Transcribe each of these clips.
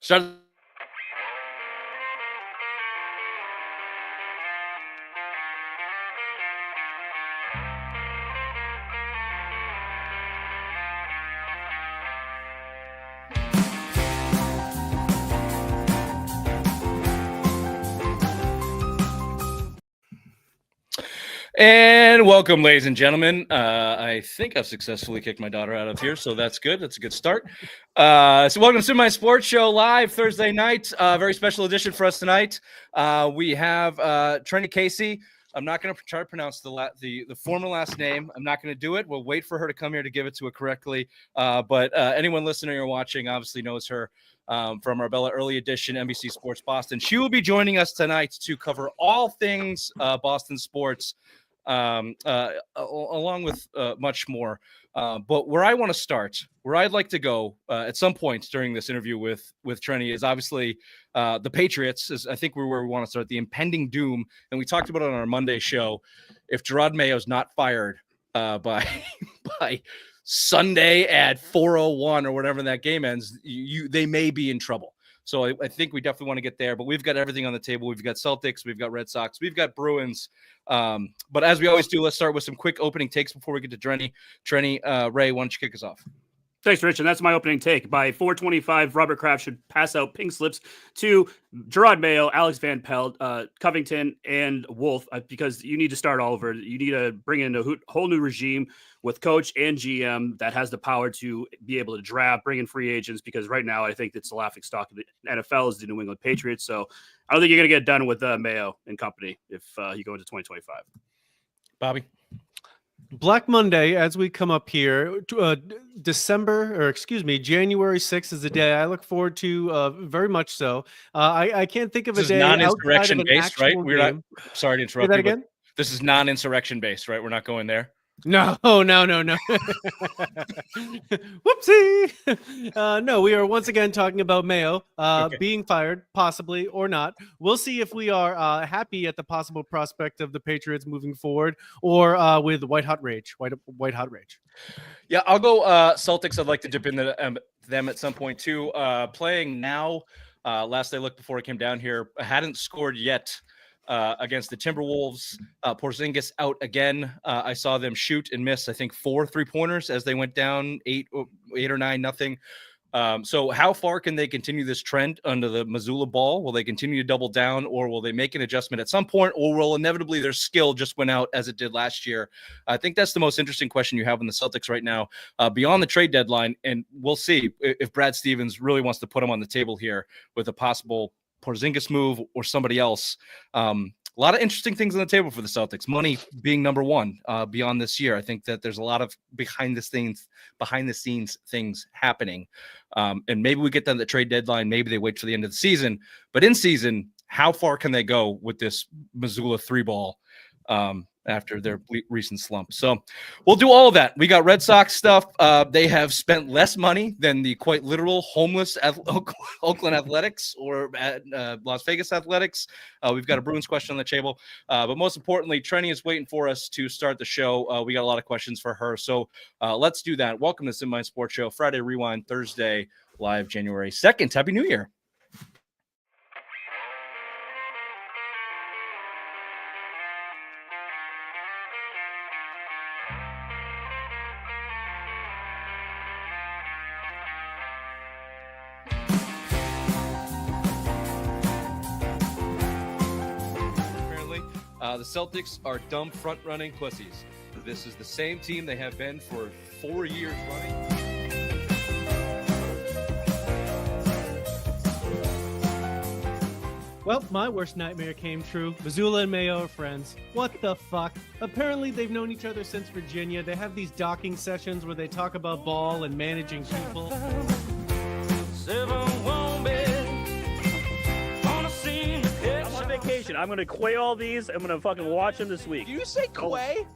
Start. And welcome, ladies and gentlemen. I think I've successfully kicked my daughter out of here, so that's good. That's a good start. So welcome to my sports show live Thursday night. Very special edition for us tonight. We have Trenni Casey. I'm not going to try to pronounce the former last name. I'm not going to do it. We'll wait for her to come here to give it to her correctly. But anyone listening or watching obviously knows her from Arbella Early Edition, NBC Sports Boston. She will be joining us tonight to cover all things Boston sports, along with much more. But where I want to start, where I'd like to go at some point during this interview with Trenni is obviously the Patriots. Is I think where we want to start, the impending doom. And we talked about it on our Monday show. If Gerard Mayo's not fired by Sunday at 4:01 or whatever that game ends, they may be in trouble. So I think we definitely want to get there, but we've got everything on the table. We've got Celtics, we've got Red Sox, we've got Bruins. But as we always do, let's start with some quick opening takes before we get to Trenni. Ray, why don't you kick us off? Thanks, Rich, and that's my opening take. By 4:25, Robert Kraft should pass out pink slips to Gerard Mayo, Alex Van Pelt, Covington, and Wolf, because you need to start all over. You need to bring in a whole new regime with coach and GM that has the power to be able to draft, bring in free agents, because right now I think it's the laughing stock of the NFL is the New England Patriots. So I don't think you're going to get it done with Mayo and company if you go into 2025. Bobby? Black Monday, as we come up here, January 6th is a day I look forward to very much so. I can't think of a day non-insurrection based, right? We're not. Sorry to interrupt. Say that again? This is non-insurrection based, right? We're not going there. No. Whoopsie. No, we are once again talking about Mayo being fired, possibly or not. We'll see if we are happy at the possible prospect of the Patriots moving forward or with white hot rage. Yeah, I'll go Celtics. I'd like to dip into them at some point too. Playing now, last I looked before I came down here, I hadn't scored yet. Against the Timberwolves. Porzingis out again. I saw them shoot and miss, I think, 4 3-pointers as they went down 8 or 9-0. So how far can they continue this trend under the Mazzulla ball? Will they continue to double down, or will they make an adjustment at some point, or will inevitably their skill just win out as it did last year? I think that's the most interesting question you have in the Celtics right now, beyond the trade deadline. And we'll see if Brad Stevens really wants to put them on the table here with a possible Porzingis move or somebody else. A lot of interesting things on the table for the Celtics. Money being number one beyond this year. I think that there's a lot of behind the scenes things happening. And maybe we get them at the trade deadline. Maybe they wait for the end of the season. But in season, how far can they go with this Mazzulla 3-ball after their recent slump? So we'll do all of that. We got Red Sox stuff. They have spent less money than the quite literal homeless Oakland Athletics or Las Vegas Athletics. We've got a Bruins question on the table. But most importantly, Trenni is waiting for us to start the show. We got a lot of questions for her. So let's do that. Welcome to Sim My Sports Show, Friday Rewind, Thursday, live January 2nd. Happy New Year. The Celtics are dumb front-running pussies. This is the same team they have been for 4 years running. Well, my worst nightmare came true. Mazzulla and Mayo are friends. What the fuck? Apparently they've known each other since Virginia. They have these docking sessions where they talk about ball and managing people. Vacation. I'm gonna quay all these. I'm gonna fucking watch them this week. Do you say quay?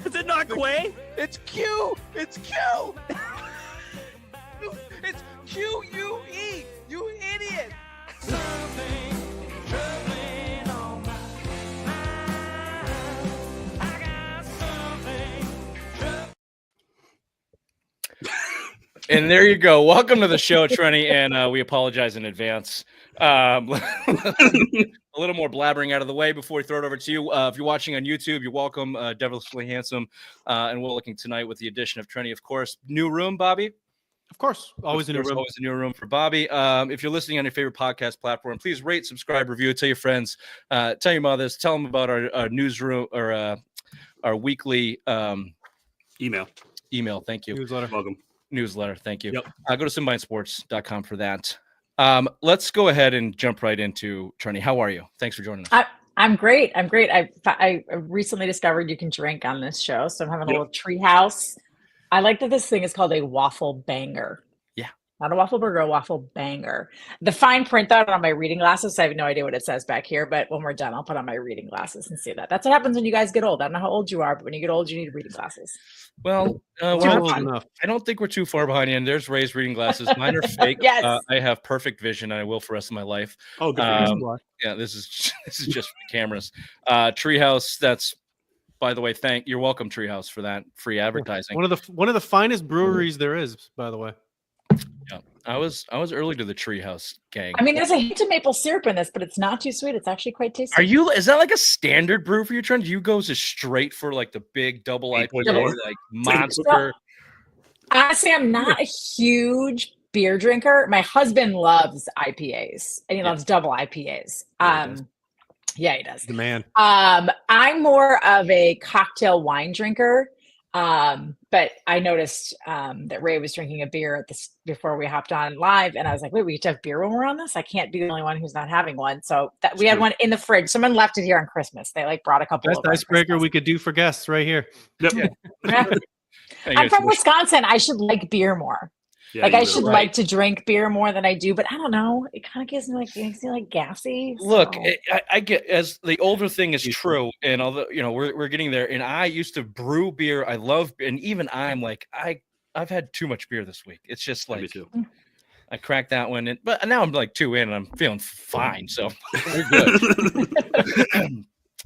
Is it not quay? It's Q. It's Q. It's Q-U-E. You idiot. And there you go. Welcome to the show, Trenni, and we apologize in advance. A little more blabbering out of the way before we throw it over to you. If you're watching on YouTube, you're welcome. Devilishly Handsome, and we're looking tonight with the addition of Trenni, of course. New room, Bobby? Of course, always a new room. Always a new room for Bobby. If you're listening on your favorite podcast platform, please rate, subscribe, review, tell your friends, tell your mothers, tell them about our newsroom or our weekly Email. Thank you. Welcome. Newsletter. Thank you. Yep. Go to simbinesports.com for that. Let's go ahead and jump right into Trenni. How are you? Thanks for joining us. I'm great. I recently discovered you can drink on this show, so I'm having a little treehouse. I like that this thing is called a waffle banger. Yeah. Not a waffle burger, a waffle banger. The fine print out on my reading glasses, I have no idea what it says back here, but when we're done, I'll put on my reading glasses and see that. That's what happens when you guys get old. I don't know how old you are, but when you get old, you need reading glasses. Well, enough. I don't think we're too far behind you. And there's Ray's reading glasses. Mine are fake. Yes. I have perfect vision, and I will for the rest of my life. Oh, good. Yeah, this is just for the cameras. Treehouse. That's, by the way, you're welcome, Treehouse, for that free advertising. One of the finest breweries there is, by the way. Yeah, I was early to the Treehouse gang. I mean, there's a hint of maple syrup in this, but it's not too sweet. It's actually quite tasty. Is that like a standard brew for your trend? Do you go just straight for like the big double IPA, like monster? Honestly, I'm not a huge beer drinker. My husband loves IPAs and he loves double IPAs. Yeah, he does. The man. I'm more of a cocktail wine drinker. But I noticed that Ray was drinking a beer at this before we hopped on live, and I was like, "Wait, we get to have beer when we're on this? I can't be the only one who's not having one." So we had one in the fridge. Someone left it here on Christmas. They brought a couple. Best icebreaker we could do for guests right here. Yep. Yeah. I'm from Wisconsin. I should like beer more. Yeah, I should like to drink beer more than I do, but I don't know. It kind of makes me gassy. Look, I get as the older thing is true, and although we're getting there. And I used to brew beer. I love, and even I'm like I've had too much beer this week. It's just like I cracked that one, but now I'm like 2 in, and I'm feeling fine. So we're good.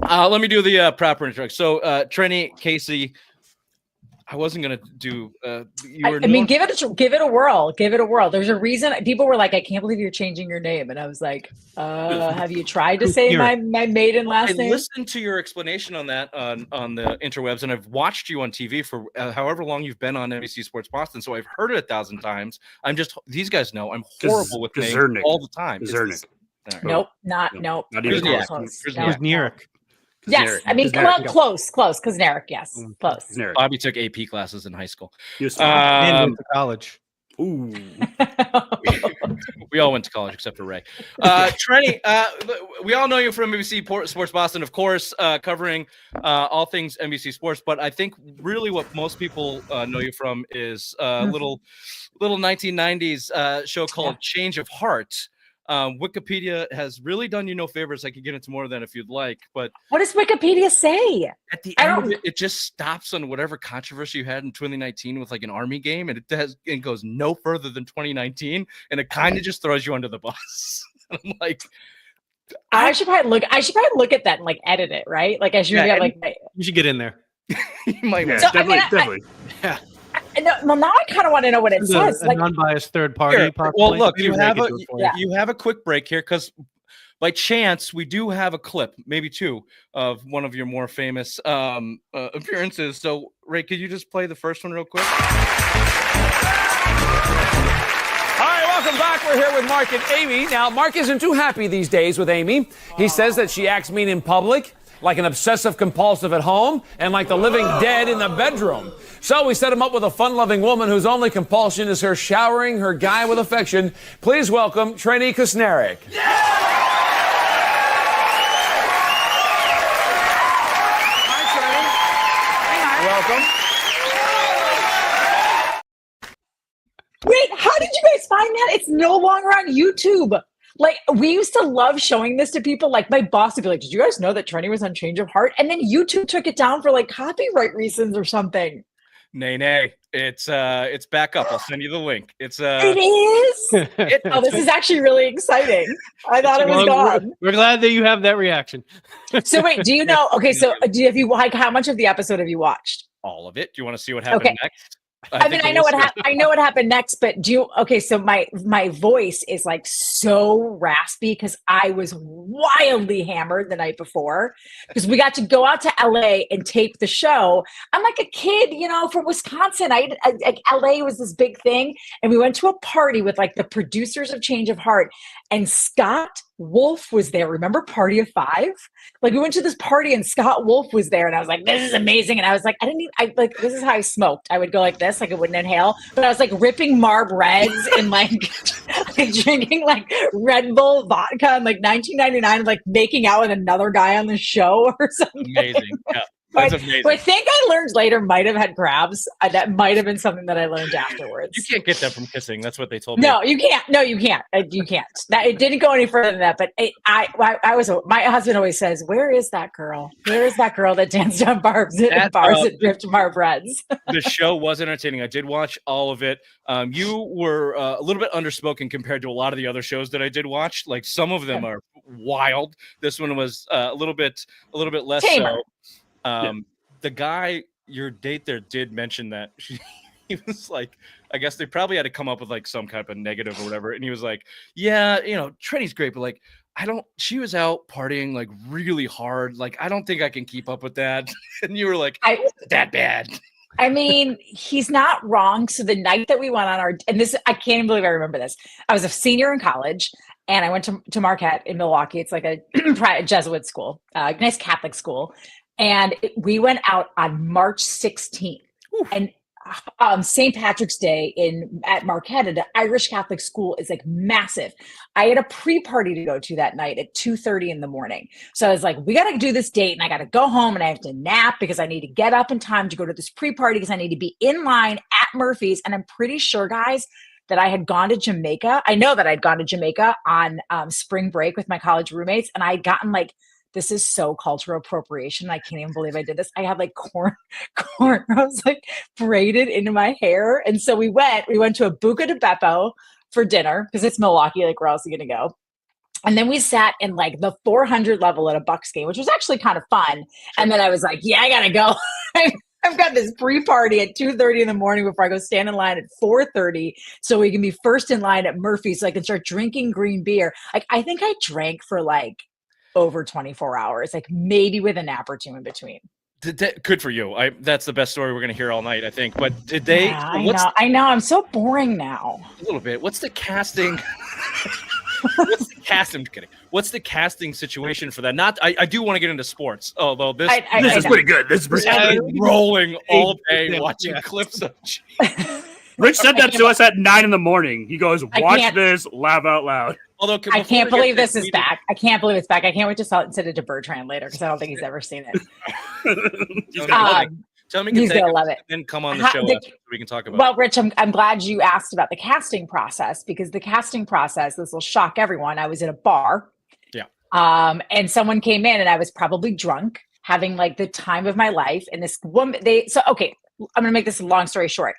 Let me do the proper introduction. So Trenni Casey. I wasn't gonna do. Give it a whirl. Give it a whirl. There's a reason. People were like, "I can't believe you're changing your name," and I was like, "Have you tried to say my maiden last name?" I listened to your explanation on that on the interwebs, and I've watched you on TV for however long you've been on NBC Sports Boston, so I've heard it 1,000 times. These guys know I'm horrible with names all the time. Zernick. Right. Nope, not even close. Kuznierek. Yes, I mean, close. Kuznierek, yes, close. Kuznierek. Bobby took AP classes in high school. And went to college. Ooh. We all went to college except for Ray. Trenni, we all know you from NBC Sports Boston, of course, covering all things NBC Sports. But I think really what most people know you from is a little 1990s show called Change of Heart. Wikipedia has really done you no favors. I could get into more of that if you'd like, but what does Wikipedia say? At the end of it, it just stops on whatever controversy you had in 2019 with like an Army game, and it goes no further than 2019, and it kind of just throws you under the bus. I'm like, I should probably look at that and like edit it, right? Like I should you should get in there. You might definitely. Yeah. Well, now I kind of want to know what it says. A non-biased third party. Here, well, look, you have a a quick break here because by chance we do have a clip, maybe two, of one of your more famous appearances. So, Ray, could you just play the first one real quick? All right, welcome back. We're here with Mark and Amy. Now, Mark isn't too happy these days with Amy. He says that she acts mean in public, like an obsessive compulsive at home, and like the living dead in the bedroom. So we set him up with a fun-loving woman whose only compulsion is her showering her guy with affection. Please welcome Trenni Casey. Hi, Trenni. Welcome. Wait, how did you guys find that? It's no longer on YouTube. Like, we used to love showing this to people. Like, my boss would be like, "Did you guys know that Trenni was on Change of Heart?" And then YouTube took it down for like copyright reasons or something. Nay. It's back up. I'll send you the link. It is? This is actually really exciting. I thought it was gone. We're glad that you have that reaction. So wait, do you know? Okay, so have you how much of the episode have you watched? All of it. Do you want to see what happened next? I mean, I know what happened next, but okay, so my voice is like so raspy because I was wildly hammered the night before because we got to go out to LA and tape the show. I'm like a kid, from Wisconsin. LA was this big thing, and we went to a party with like the producers of Change of Heart, and Scott Wolf was there. Remember Party of Five? Like we went to this party and Scott Wolf was there, and I was like, "This is amazing!" And I was like, this is how I smoked. I would go like this, like I wouldn't inhale, but I was like ripping Marb Reds and like drinking like Red Bull vodka in like 1999, like making out with another guy on the show or something. Amazing. Yeah. That's amazing. But I think I learned later might have had crabs. That might have been something that I learned afterwards. You can't get that from kissing. That's what they told me. No, you can't. No, you can't. You can't. It didn't go any further than that. But my husband always says, "Where is that girl? Where is that girl that danced on bars and dripped Marb Reds?" The show was entertaining. I did watch all of it. You were a little bit underspoken compared to a lot of the other shows that I did watch. Like some of them are wild. This one was a little bit less tamer. So. The guy, your date there, did mention that he was like, I guess they probably had to come up with like some kind of a negative or whatever. And he was like, yeah, Trenni's great, but like, she was out partying like really hard. Like, I don't think I can keep up with that. And you were like, that bad. I mean, he's not wrong. So the night that we went on and this, I can't even believe I remember this. I was a senior in college and I went to Marquette in Milwaukee. It's like a private Jesuit school, nice Catholic school. And we went out on March 16th. Oof. And St. Patrick's Day at Marquette at an Irish Catholic school is like massive. I had a pre-party to go to that night at 2:30 in the morning. So I was like, we got to do this date and I got to go home and I have to nap because I need to get up in time to go to this pre-party because I need to be in line at Murphy's. And I'm pretty sure, guys, that I had gone to Jamaica. I know that I'd gone to Jamaica on spring break with my college roommates, and I'd gotten like, this is so cultural appropriation. I can't even believe I did this. I had like cornrows like braided into my hair. And so we went to a Buca de Beppo for dinner because it's Milwaukee. Like, where else are you going to go? And then we sat in like the 400 level at a Bucks game, which was actually kind of fun. And then I was like, yeah, I got to go. I've got this pre-party at 2:30 in the morning before I go stand in line at 4:30 so we can be first in line at Murphy's so I can start drinking green beer. Like, I think I drank for like over 24 hours, like maybe with a nap or two in between. Good for you. That's the best story we're going to hear all night, I think. But did they? Yeah, I know. I'm so boring now. A little bit. What's the casting? I'm kidding. What's the casting situation for that? I do want to get into sports, although this is pretty good. This is pretty good. Rolling all day watching clips of. Rich said that to us at 9 a.m. He goes, "Watch this, laugh out loud." Although I can't believe this is back. I can't believe it's back. I can't wait to send it to Bertrand later because I don't think he's ever seen it. Tell me he's gonna love it. Then come on the show so we can talk about. Well, Rich, I'm glad you asked about the casting process because the casting process. This will shock everyone. I was in a bar. Yeah. And someone came in, and I was probably drunk, having like the time of my life. And this woman, I'm gonna make this a long story short.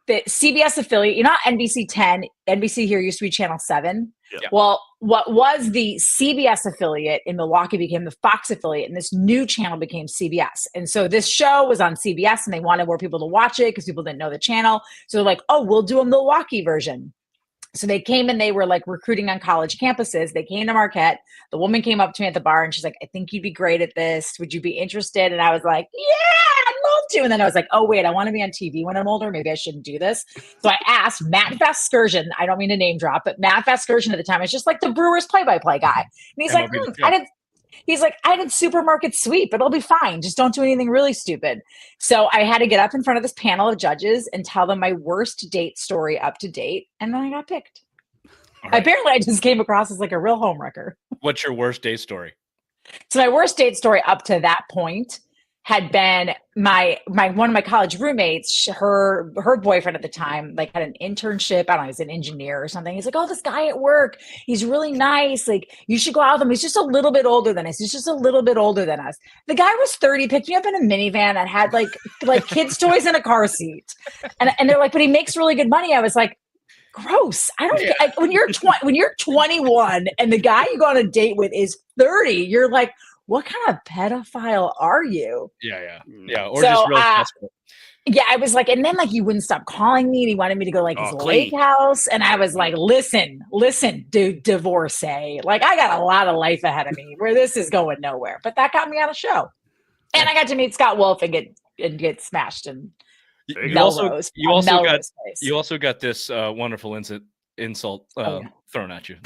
The CBS affiliate, NBC 10, NBC here used to be Channel 7. Yeah. Well, what was the CBS affiliate in Milwaukee became the Fox affiliate, and this new channel became CBS. And so this show was on CBS, and they wanted more people to watch it because people didn't know the channel. So they're like, oh, we'll do a Milwaukee version. So they came and they were like recruiting on college campuses. They came to Marquette. The woman came up to me at the bar and she's like, I think you'd be great at this. Would you be interested? And I was like, yeah, I'd love to. And then I was like, oh, wait, I want to be on TV when I'm older. Maybe I shouldn't do this. So I asked Matt Vasgersian. I don't mean to name drop, but Matt Vasgersian at the time is just like the Brewers play-by-play guy. And he's like, I did supermarket sweep. It'll be fine. Just don't do anything really stupid. So I had to get up in front of this panel of judges and tell them my worst date story up to date. And then I got picked. Right. Apparently I just came across as like a real homewrecker. What's your worst date story? So my worst date story up to that point had been my one of my college roommates, her boyfriend at the time, like had an internship. I don't know, he's an engineer or something. He's like, oh, this guy at work, he's really nice. Like, you should go out with him. He's just a little bit older than us. The guy was 30, picked me up in a minivan that had like kids' toys in a car seat. And they're like, but he makes really good money. I was like, gross. I don't when you're 21 and the guy you go on a date with is 30, you're like, what kind of pedophile are you? Yeah. Or So, just real desperate. Yeah, I was like, and then like he wouldn't stop calling me and he wanted me to go like his lake house. And I was like, listen, dude, divorcee. Like I got a lot of life ahead of me where this is going nowhere. But that got me on a show. And I got to meet Scott Wolf and get smashed and you also got this wonderful insult thrown at you.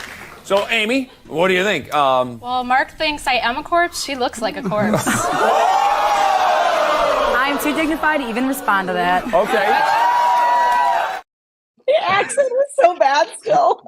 So, Amy, what do you think? Well, Mark thinks I am a corpse. She looks like a corpse. I'm too dignified to even respond to that. Okay. The accent was so bad still.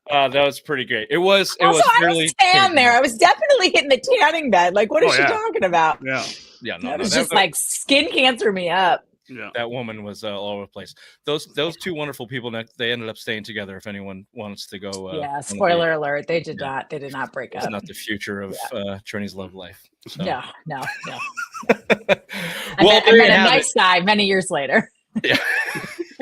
That was pretty great. It was really tan there. I was definitely hitting the tanning bed. Like, what is she talking about? Yeah, it was just like skin cancer me up. Yeah, that woman was all over the place. Those two wonderful people, they ended up staying together. If anyone wants to go, spoiler alert, they did not break up. It's not the future of Trenni's love life. So. No. Well, I met a nice guy many years later. Yeah,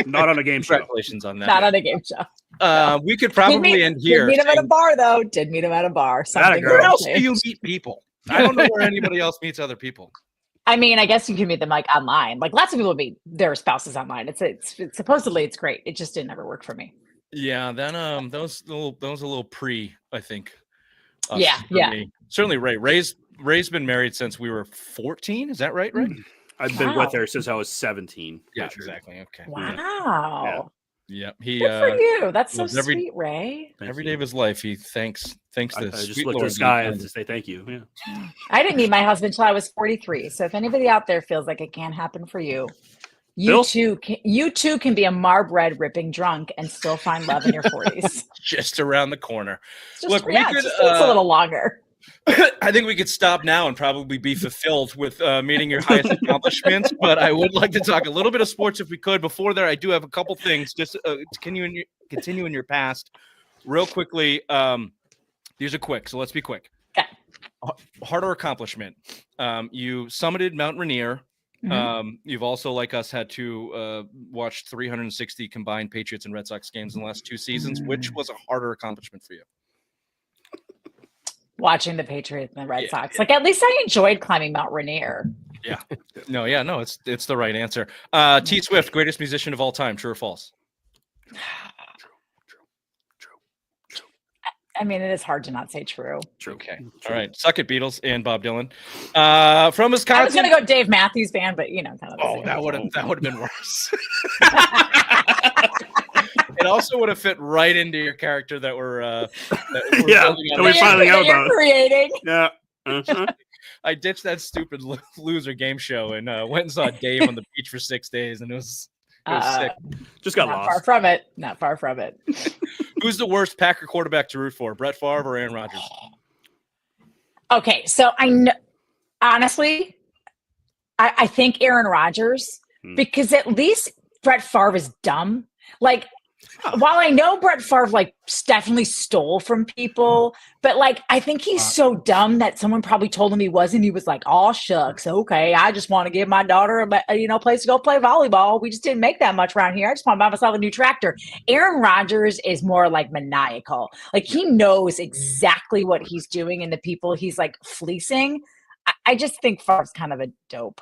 not on a game show. Congratulations on that. Not on a game show. We could probably end here. Did meet him at a bar though. Did meet him at a bar. Where else do you meet people? I don't know where anybody else meets other people. I mean, I guess you can meet them like online. Like lots of people meet their spouses online. It's supposedly it's great. It just didn't ever work for me. Yeah, then that was a little pre, I think. Yeah. Certainly Ray's been married since we were 14. Is that right, Ray? I've been with her since I was 17. Yeah, exactly. Okay. Wow. Yeah. Good for you. That's so sweet, Ray. Every day of his life, he thanks I just looked at the sky and to say thank you. Yeah. I didn't meet my husband until I was 43. So if anybody out there feels like it can't happen for you, you too can be a Marbred ripping drunk and still find love in your 40s. Just around the corner. Look, we could just a little longer. I think we could stop now and probably be fulfilled with meeting your highest accomplishments. But I would like to talk a little bit of sports if we could. Before there, I do have a couple things. Just continue in your past real quickly. These are quick, so let's be quick. Okay. Harder accomplishment. You summited Mount Rainier. Mm-hmm. You've also, like us, had to watch 360 combined Patriots and Red Sox games in the last 2 seasons. Which was a harder accomplishment for you? Watching the Patriots and the Red Sox. Like, at least I enjoyed climbing Mount Rainier. Yeah. No, it's the right answer. T Swift, greatest musician of all time, true or false? True. I mean, it is hard to not say true. Okay. All right. Suck it, Beatles and Bob Dylan. From Wisconsin. I was going to go Dave Matthews Band, but kind of. That would have been worse. It also would have fit right into your character that we're finding out about creating. Yeah. I ditched that stupid loser game show and went and saw Dave on the beach for 6 days, and it was sick. Just got lost. Not far from it. Who's the worst Packer quarterback to root for, Brett Favre or Aaron Rodgers? Okay, so I know, honestly, I think Aaron Rodgers, because at least Brett Favre is dumb. Like, while I know Brett Favre definitely stole from people, but I think he's so dumb that someone probably told him he wasn't. He was like, "Oh shucks, okay, I just want to give my daughter a place to go play volleyball. We just didn't make that much around here. I just want to buy myself a new tractor." Aaron Rodgers is more maniacal. He knows exactly what he's doing and the people he's fleecing. I just think Favre's kind of a dope.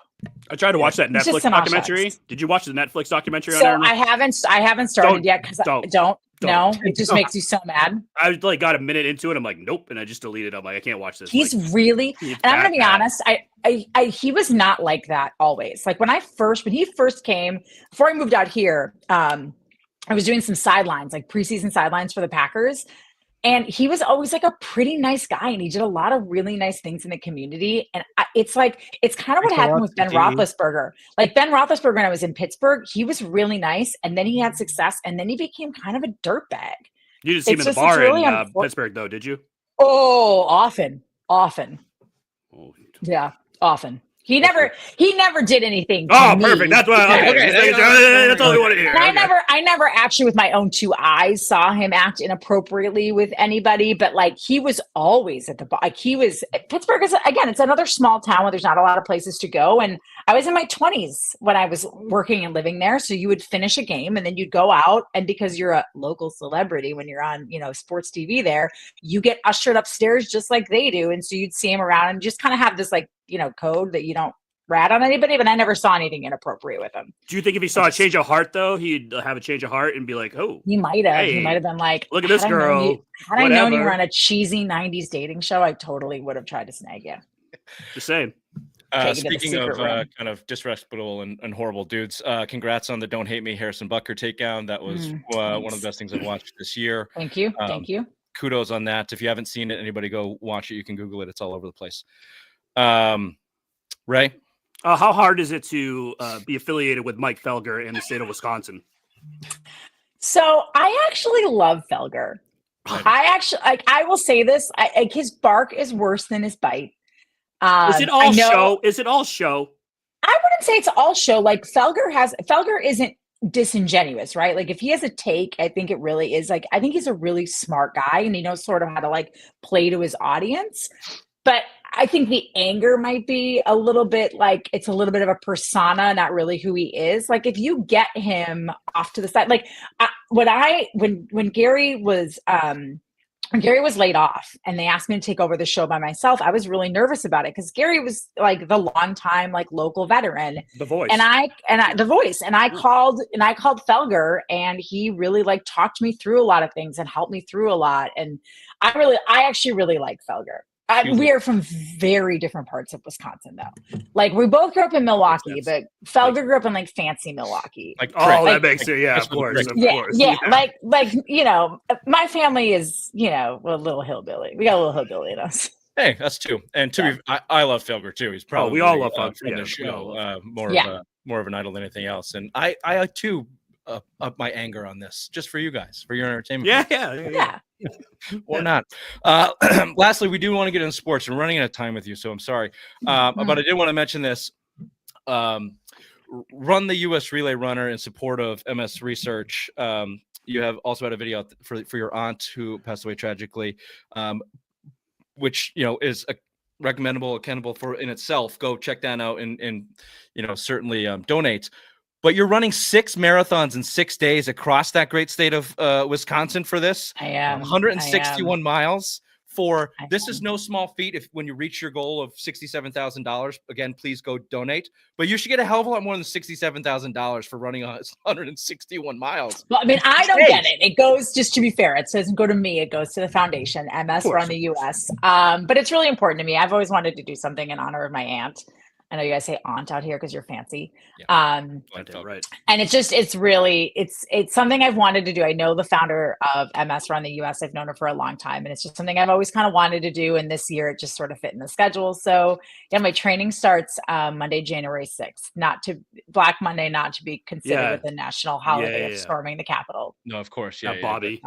I tried to watch that Netflix documentary. Did you watch the Netflix documentary on Aaron? I haven't started yet because don't. No, it just makes you so mad. I got a minute into it. I'm like, nope, and I just deleted it. I'm like, I can't watch this. He's really, and I'm gonna be honest. He was not like that always. When he first came, before I moved out here, I was doing some sidelines, preseason sidelines for the Packers. And he was always a pretty nice guy, and he did a lot of really nice things in the community. And it's kind of what happened with Ben Roethlisberger. Ben Roethlisberger, when I was in Pittsburgh, he was really nice, and then he had success, and then he became kind of a dirtball. You didn't see him in the bar in Pittsburgh, though, did you? Oh, often. Oh. Yeah, often. He never did anything. Perfect. That's what. That's all we want to hear. And I never actually, with my own 2 eyes, saw him act inappropriately with anybody. But he was always at the bar. Pittsburgh is, again, it's another small town where there's not a lot of places to go. And I was in my 20s when I was working and living there. So you would finish a game and then you'd go out, and because you're a local celebrity when you're on, sports TV there, you get ushered upstairs just like they do. And so you'd see him around and just kind of have this code that you don't rat on anybody, but I never saw anything inappropriate with him. Do you think if he saw a change of heart, though, he'd have a change of heart and be like, oh, He might have. hey, He might have been like, look at this girl. Had I known you were whatever. on a cheesy 90s dating show, I totally would have tried to snag you. Just saying. Take you to the Speaking of secret room. kind of disrespectful and horrible dudes, congrats on the Don't Hate Me Harrison Butker takedown. That was one of the best things I've watched this year. Thank you. Thank you. Kudos on that. If you haven't seen it, anybody go watch it. You can Google it. It's all over the place. Ray? How hard is it to be affiliated with Mike Felger in the state of Wisconsin? So I actually love Felger. I will say this. His bark is worse than his bite. Is it all show? Is it all show? I wouldn't say it's all show. Like Felger isn't disingenuous, right? Like if he has a take, I think it really is I think he's a really smart guy and he knows sort of how to play to his audience. But I think the anger might be a little bit it's a little bit of a persona, not really who he is. Like if you get him off to the side, when Gary was laid off and they asked me to take over the show by myself, I was really nervous about it because Gary was the longtime local veteran, The Voice, the Voice, and I called Felger, and he really talked me through a lot of things and helped me through a lot, and I actually really like Felger. We are from very different parts of Wisconsin, though. We both grew up in Milwaukee, but Felger grew up in fancy Milwaukee. That makes it. Yeah, of course. Yeah. My family is, a little hillbilly. We got a little hillbilly in us. Hey, that's two. And I love Felger too. He's probably we all love Felger from the show. More of an idol than anything else. And I too up my anger on this just for you guys, for your entertainment. Yeah. Or not. Lastly, we do want to get into sports. We're running out of time with you, so I'm sorry. But I did want to mention this. Run the U.S. Relay Runner in support of MS Research. You have also had a video for your aunt who passed away tragically, which is recommendable, accountable for in itself. Go check that out and certainly donate. But you're running 6 marathons in 6 days across that great state of Wisconsin for this. I am 161 miles. This is no small feat. When you reach your goal of $67,000, again, please go donate. But you should get a hell of a lot more than $67,000 for running 161 miles. Well, I mean, I don't get it. It goes, just to be fair, it doesn't go to me. It goes to the foundation, MS Run the US. But it's really important to me. I've always wanted to do something in honor of my aunt. I know you guys say aunt out here because you're fancy. Right. And it's something I've wanted to do. I know the founder of MS Run the US. I've known her for a long time, and it's just something I've always kind of wanted to do. And this year it just sort of fit in the schedule. So my training starts Monday, January 6th, Black Monday, not to be considered the national holiday of storming the Capitol. No, of course. Bobby.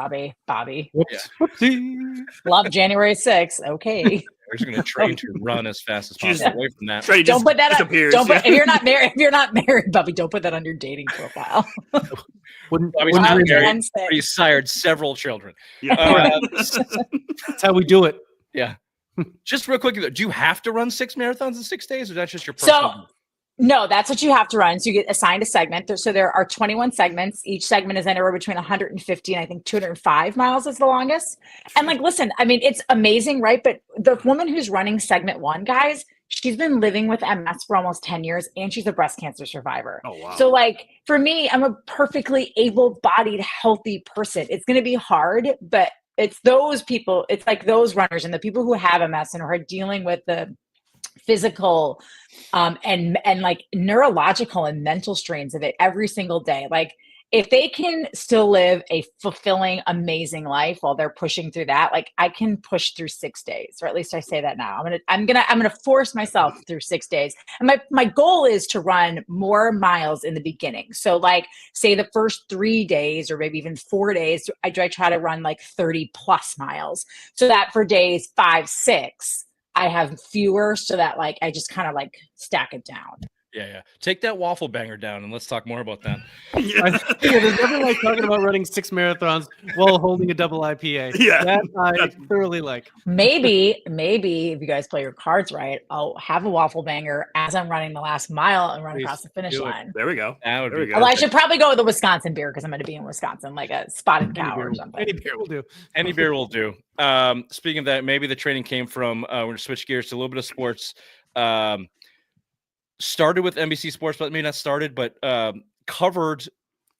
Love January 6th. Okay. We're just going to train to run as fast as possible away from that. Don't put that on. If you're not married, Bobby, don't put that on your dating profile. Bobby's not married, but he's sired several children. That's how we do it. Yeah. Just real quick, do you have to run 6 marathons in 6 days, or that's just your personal? No, that's what you have to run. So you get assigned a segment. So there are 21 segments. Each segment is anywhere between 150 and I think 205 miles is the longest. And listen, I mean, it's amazing, right? But the woman who's running segment 1, guys, she's been living with MS for almost 10 years and she's a breast cancer survivor. Oh, wow. So for me, I'm a perfectly able-bodied, healthy person. It's going to be hard, but it's those people, it's those runners and the people who have MS and who are dealing with the physical and neurological and mental strains of it every single day. If they can still live a fulfilling, amazing life while they're pushing through that, I can push through 6 days, or at least I say that now. I'm gonna force myself through 6 days. And my goal is to run more miles in the beginning. So say the first 3 days or maybe even 4 days, I try to run 30 plus miles so that for days 5, 6, I have fewer, so that I just kind of stack it down. Yeah. Take that waffle banger down and let's talk more about that. There's nothing like talking about running 6 marathons while holding a double IPA. Yeah. That I thoroughly like. Maybe if you guys play your cards right, I'll have a waffle banger as I'm running the last mile and run Please across the finish do it. line. There we go. That would There we be go. Although I should probably go with the Wisconsin beer because I'm going to be in Wisconsin, like a spotted cow or Any something. beer will do. Any beer will do. Speaking of that, maybe the training came from we're gonna switch gears to a little bit of sports. Started with NBC Sports, but maybe not started, but covered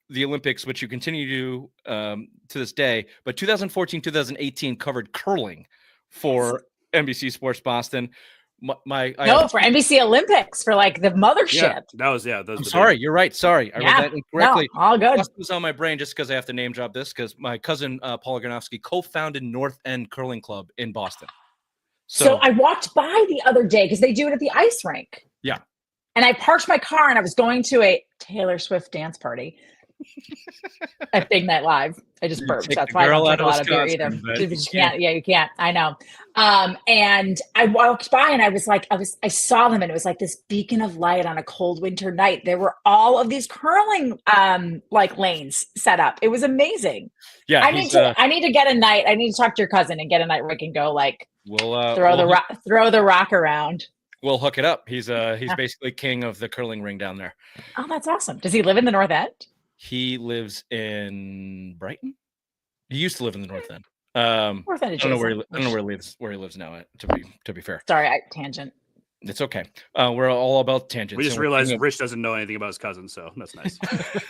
the Olympics, which you continue to this day. But 2014, 2018 covered curling for NBC Sports Boston. For NBC Olympics for like the mothership. Yeah, that was I'm sorry, you're right. Sorry, I read that incorrectly. No, all good. It was on my brain just because I have to name drop this because my cousin Paul Gronowski co-founded North End Curling Club in Boston. So I walked by the other day because they do it at the ice rink. Yeah. And I parked my car and I was going to a Taylor Swift dance party at Big Night Live. I just burped. That's why I don't drink a lot of beer either. You can't. Yeah, you can't. I know. And I walked by and I saw them and it was like this beacon of light on a cold winter night. There were all of these curling like lanes set up. It was amazing. Yeah. I need to get a night. I need to talk to your cousin and get a night where we can go like throw the rock around. We'll hook it up. He's basically king of the curling ring down there. Oh, that's awesome. Does he live in the North End? He lives in Brighton. He used to live in the North End. North End I don't know where he lives now. To be fair, sorry, tantient. It's okay. We're all about tangents. We just realized Rich doesn't know anything about his cousin, so that's nice.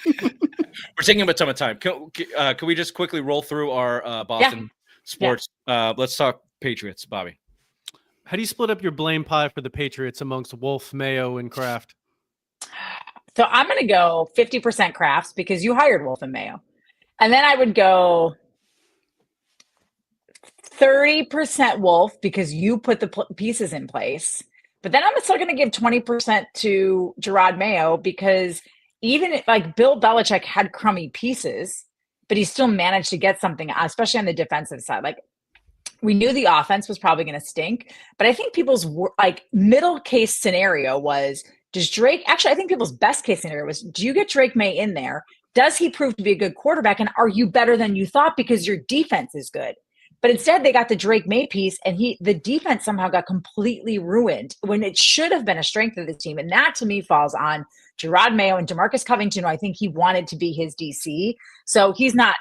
We're taking a ton of time. Can we just quickly roll through our Boston sports? Let's talk Patriots, Bobby. How do you split up your blame pie for the Patriots amongst Wolf, Mayo, and Kraft? So I'm going to go 50% Crafts because you hired Wolf and Mayo. And then I would go 30% Wolf because you put the pieces in place. But then I'm still going to give 20% to Gerard Mayo because even like Bill Belichick had crummy pieces, but he still managed to get something, especially on the defensive side. Like we knew the offense was probably going to stink, but I think people's like middle case scenario was, does Drake, actually, I think people's best case scenario was, do you get Drake May in there? Does he prove to be a good quarterback? And are you better than you thought because your defense is good? But instead they got the Drake May piece and the defense somehow got completely ruined when it should have been a strength of the team. And that to me falls on Gerard Mayo and DeMarcus Covington, who I think he wanted to be his DC. So he's not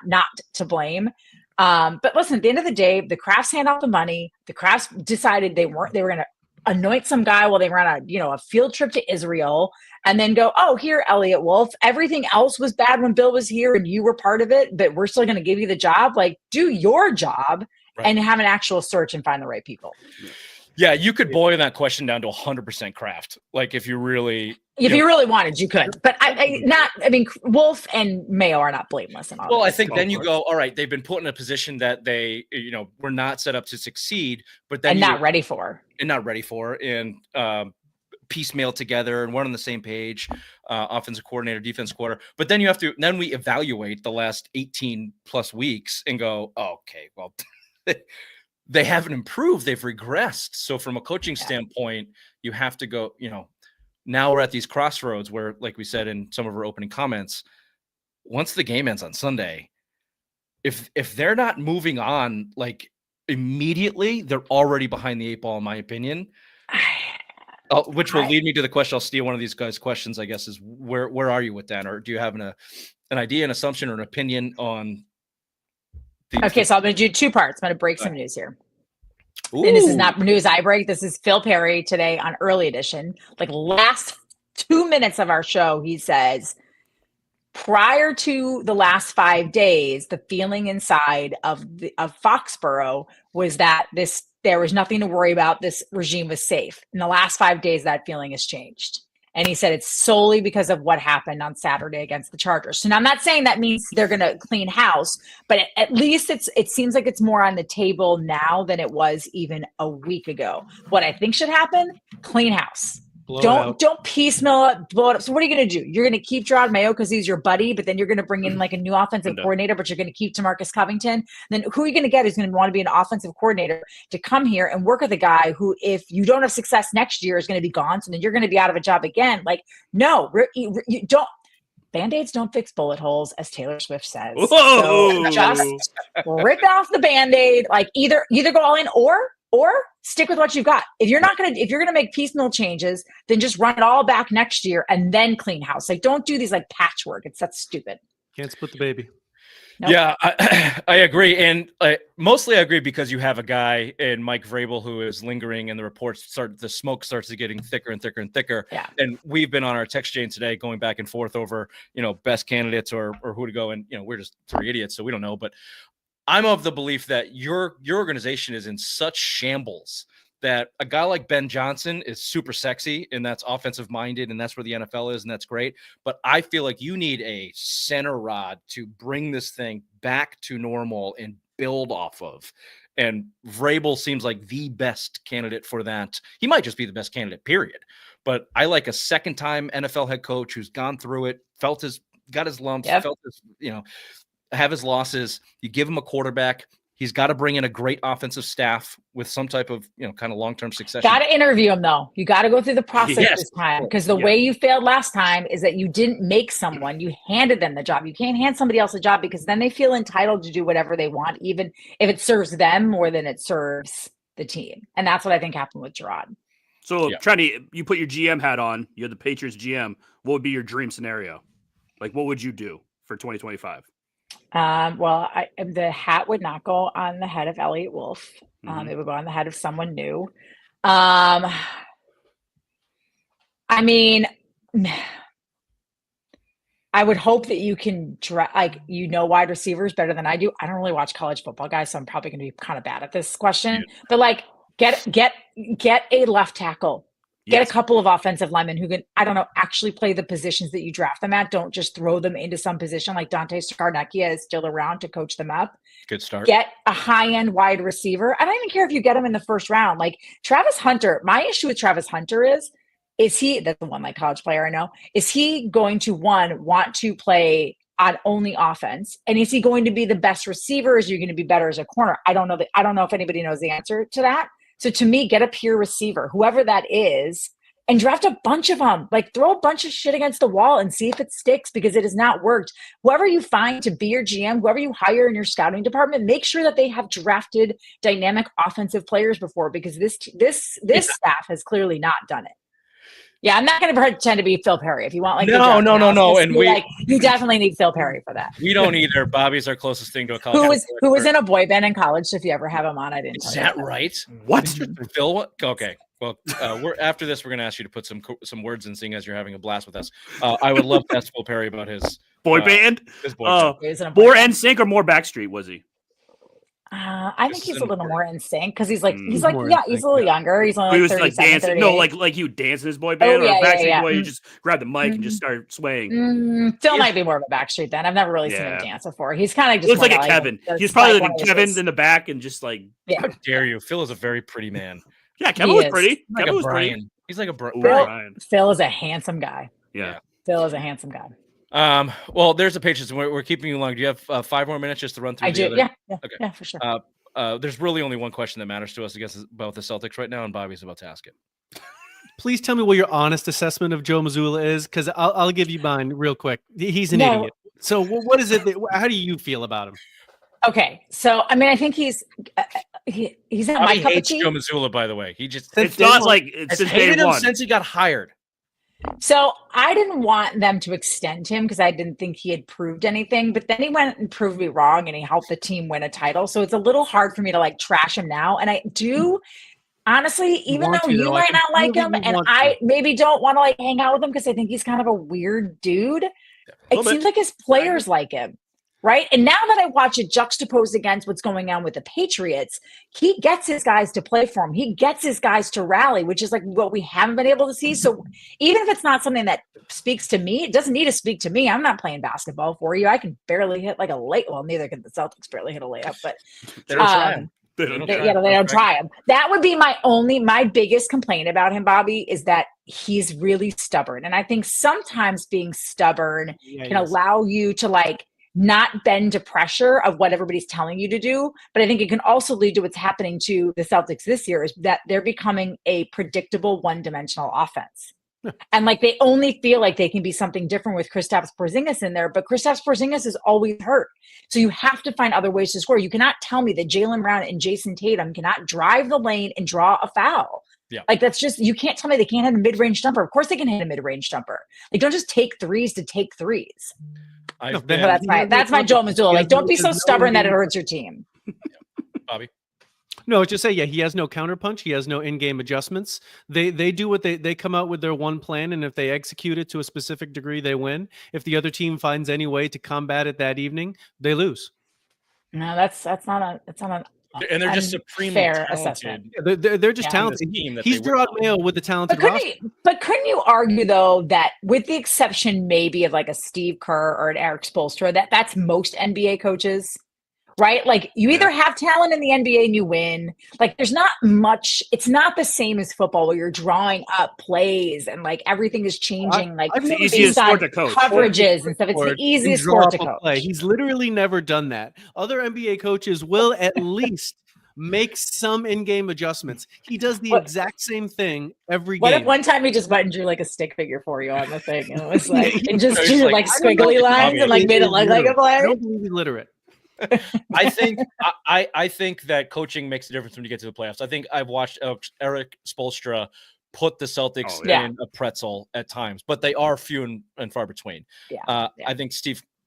to blame. But listen, at the end of the day, the Crafts hand out the money. The Crafts decided they were going to anoint some guy while they ran a field trip to Israel and then go, oh, here, Elliot Wolf. Everything else was bad when Bill was here and you were part of it, but we're still going to give you the job. Like, do your job and have an actual search and find the right people. Yeah, you could boil that question down to 100% Kraft. Like if you really wanted, you could. But Wolf and Mayo are not blameless. Well, I think then you go, all right, they've been put in a position that they, were not set up to succeed, but then not ready for, and piecemeal together and weren't on the same page, offensive coordinator, defense coordinator. But then then we evaluate the last 18 plus weeks and go, oh, okay, well, they haven't improved. They've regressed. So from a coaching standpoint, you have to go, now we're at these crossroads where, like we said in some of our opening comments, once the game ends on Sunday, if they're not moving on like immediately, they're already behind the 8 ball, in my opinion. Which will lead me to the question. I'll steal one of these guys' questions, I guess, is where are you with that? Or do you have an idea, an assumption, or an opinion on Okay, so I'm going to do 2 parts. I'm going to break some news here. Ooh. And this is not news I break. This is Phil Perry today on Early Edition. Like last 2 minutes of our show, he says, prior to the last 5 days, the feeling inside of Foxborough was that there was nothing to worry about. This regime was safe. In the last 5 days, that feeling has changed. And he said it's solely because of what happened on Saturday against the Chargers. So now I'm not saying that means they're going to clean house, but at least it seems like it's more on the table now than it was even a week ago. What I think should happen, clean house. Don't piecemeal it, blow it up. So what are you going to do? You're going to keep Gerard Mayo because he's your buddy, but then you're going to bring in like a new offensive coordinator, but you're going to keep DeMarcus Covington. Then who are you going to get who's going to want to be an offensive coordinator to come here and work with a guy who, if you don't have success next year, is going to be gone. So then you're going to be out of a job again. Like, no, you don't. Band-Aids don't fix bullet holes, as Taylor Swift says. Whoa. So just rip off the Band-Aid. Like either go all in or stick with what you've got. If you're gonna make piecemeal changes, then just run it all back next year and then clean house. Like don't do these like patchwork. That's stupid. Can't split the baby. Nope. Yeah, I agree. And mostly I agree because you have a guy in Mike Vrabel who is lingering and the smoke starts getting thicker and thicker and thicker. Yeah. And we've been on our text chain today going back and forth over, best candidates or who to go. And, we're just three idiots, so we don't know. But I'm of the belief that your organization is in such shambles that a guy like Ben Johnson is super sexy and that's offensive minded and that's where the NFL is and that's great. But I feel like you need a center rod to bring this thing back to normal and build off of. And Vrabel seems like the best candidate for that. He might just be the best candidate, period. But I like a second-time NFL head coach who's gone through it, got his lumps, felt his, have his losses. You give him a quarterback. He's got to bring in a great offensive staff with some type of, kind of long-term succession. Got to interview him, though. You got to go through the process this time because the way you failed last time is that you didn't make someone. You handed them the job. You can't hand somebody else a job because then they feel entitled to do whatever they want, even if it serves them more than it serves the team. And that's what I think happened with Gerard. So, Trenni, you put your GM hat on. You're the Patriots GM. What would be your dream scenario? Like, what would you do for 2025? Well, the hat would not go on the head of Elliot Wolf. It would go on the head of someone new. I mean, I would hope that you can wide receivers better than I do. I don't really watch college football, guys, so I'm probably going to be kind of bad at this question. Yeah. But like, get a left tackle. Get a couple of offensive linemen who can, actually play the positions that you draft them at. Don't just throw them into some position like Dante Scarnecchia is still around to coach them up. Good start. Get a high-end wide receiver. I don't even care if you get him in the first round. Like Travis Hunter, my issue with Travis Hunter is he, that's the one like college player I know, is he going to want to play on only offense? And is he going to be the best receiver? Is he going to be better as a corner? I don't know if anybody knows the answer to that. So to me, get a pure receiver, whoever that is, and draft a bunch of them. Like throw a bunch of shit against the wall and see if it sticks because it has not worked. Whoever you find to be your GM, whoever you hire in your scouting department, make sure that they have drafted dynamic offensive players before because this staff has clearly not done it. Yeah, I'm not going to pretend to be Phil Perry. If you want, like, no, and you definitely need Phil Perry for that. We don't either. Bobby's our closest thing to a college. Who was in a boy band in college? So if you ever have him on, I didn't. Is that right? What? Phil? Okay. Well, after this, we're going to ask you to put some words in, seeing as you're having a blast with us. I would love to ask Phil Perry about his boy band. His boy band. More NSYNC or more Backstreet was he? I think he's a little more in sync because he's a little younger. He's only he was 37, like dancing. 38. No, like he would dance in his boy band, or Backstreet Boy. You just grab the mic and just start swaying. Phil might be more of a Backstreet then. I've never really seen him dance before. He's kind of just looks like a Kevin. He's probably like Kevin in the back and just like. How dare you? Phil is a very pretty man. Yeah, Kevin was pretty. Like Kevin was Brian. pretty. He's like a Brian. Phil is a handsome guy. Yeah. Phil is a handsome guy. Well, there's the Patriots. We're keeping you long. Do you have 5 more minutes just to run through? I do. Other? Yeah. Okay. Yeah, for sure. There's really only one question that matters to us about the Celtics right now, and Bobby's about to ask it. Please tell me what your honest assessment of Joe Mazzulla is, because I'll give you mine real quick. He's an idiot. So what is it? How do you feel about him? Okay, so I mean, I think he's not my cup of tea. Joe Mazzulla, by the way. It's not like it's since hated day him one. since he got hired. So I didn't want them to extend him because I didn't think he had proved anything, but then he went and proved me wrong and he helped the team win a title. So it's a little hard for me to like trash him now. And I do honestly, even though you might not like him and I maybe don't want to like hang out with him because I think he's kind of a weird dude. It seems like his players like him. Right. And now that I watch it juxtaposed against what's going on with the Patriots, he gets his guys to play for him. He gets his guys to rally, which is like what we haven't been able to see. So even if it's not something that speaks to me, it doesn't need to speak to me. I'm not playing basketball for you. I can barely hit like a late. Well, neither can the Celtics barely hit a layup, but They don't They don't try him. That would be my biggest complaint about him, Bobby, is that he's really stubborn. And I think sometimes being stubborn can allow you to like not bend to pressure of what everybody's telling you to do. But I think it can also lead to what's happening to the Celtics this year is that they're becoming a predictable one-dimensional offense. And like they only feel like they can be something different with Kristaps Porzingis in there, but Kristaps Porzingis is always hurt. So you have to find other ways to score. You cannot tell me that Jaylen Brown and Jason Tatum cannot drive the lane and draw a foul. Yeah. Like that's just, you can't tell me they can't hit a mid-range jumper. Of course they can hit a mid-range jumper. Like don't just take threes to take threes. That's my Joel Mazzulla. Like don't be so stubborn that it hurts your team. Bobby. No, just say, he has no counterpunch. He has no in-game adjustments. They do what they come out with their one plan, and if they execute it to a specific degree, they win. If the other team finds any way to combat it that evening, they lose. No, that's not And they're just supremely fair talented. assessment. They're just talented. He's Gerard Mayo with the talented roster. But couldn't you argue though that with the exception maybe of like a Steve Kerr or an Eric Spoelstra, that's most NBA coaches? Right? Like you either have talent in the NBA and you win. Like there's not much, it's not the same as football where you're drawing up plays and like everything is changing. Like it's the easiest sport to coach. Coverages and stuff. It's the easiest sport to coach. He's literally never done that. Other NBA coaches will at least make some in-game adjustments. He does the exact same thing every game. What if one time he just went and drew like a stick figure for you on the thing and it was like, and just drew like squiggly lines and like made it look like a play? I don't believe he's literate. I think that coaching makes a difference when you get to the playoffs. I think I've watched Eric Spoelstra put the Celtics in a pretzel at times, but they are few and far between. I think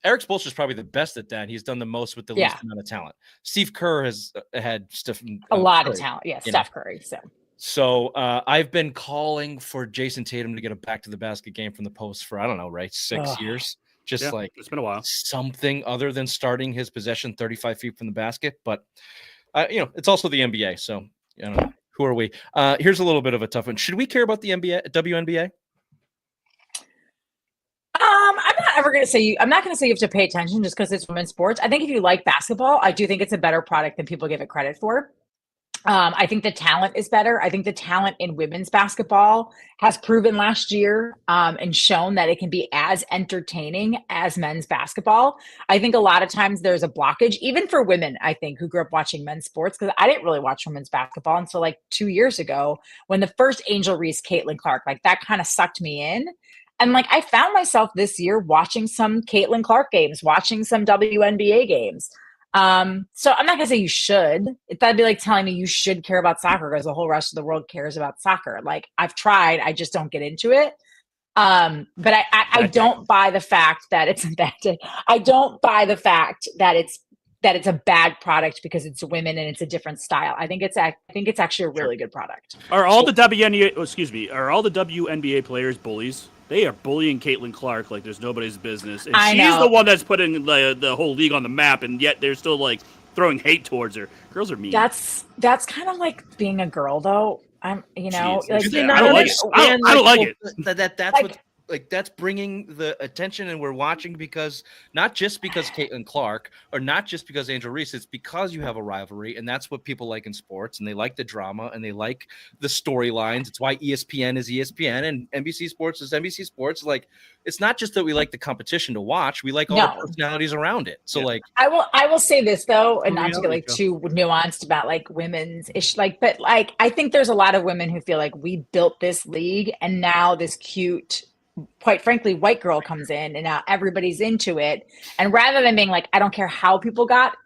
Eric Spoelstra is probably the best at that. He's done the most with the least amount of talent. Steve Kerr has had a lot of talent. Yeah, Steph Curry. So I've been calling for Jason Tatum to get a back to the basket game from the post for 6 years. Like it's been a while. Something other than starting his possession 35 feet from the basket, but it's also the NBA. So who are we? Here's a little bit of a tough one. Should we care about the WNBA? I'm not going to say you have to pay attention just because it's women's sports. I think if you like basketball, I do think it's a better product than people give it credit for. I think the talent is better. I think the talent in women's basketball has proven last year and shown that it can be as entertaining as men's basketball. I think a lot of times there's a blockage, even for women, I think, who grew up watching men's sports, because I didn't really watch women's basketball until like 2 years ago when the first Angel Reese, Caitlin Clark, like that kind of sucked me in. And like I found myself this year watching some Caitlin Clark games, watching some WNBA games. So I'm not gonna say you should. That'd be like telling me you should care about soccer because the whole rest of the world cares about soccer. Like I've tried, I just don't get into it. But I don't buy the fact that it's a bad day. I don't buy the fact that it's a bad product because it's women and it's a different style. I think it's actually a really good product. Are all the WNBA players bullies? They are bullying Caitlin Clark like there's nobody's business. And she's the one that's putting the whole league on the map, and yet they're still like throwing hate towards her. Girls are mean. That's kind of like being a girl, though. I don't like it. That's what. Like that's bringing the attention, and we're watching because not just because Caitlin Clark or not just because Angel Reese, it's because you have a rivalry, and that's what people like in sports, and they like the drama and they like the storylines. It's why ESPN is ESPN and NBC Sports is NBC Sports. Like it's not just that we like the competition to watch; we like all the personalities around it. So I will say this though, and not to get like too nuanced about like women's ish, but I think there's a lot of women who feel like we built this league, and now this cute, quite frankly, white girl comes in and now everybody's into it. And rather than being like, I don't care how people got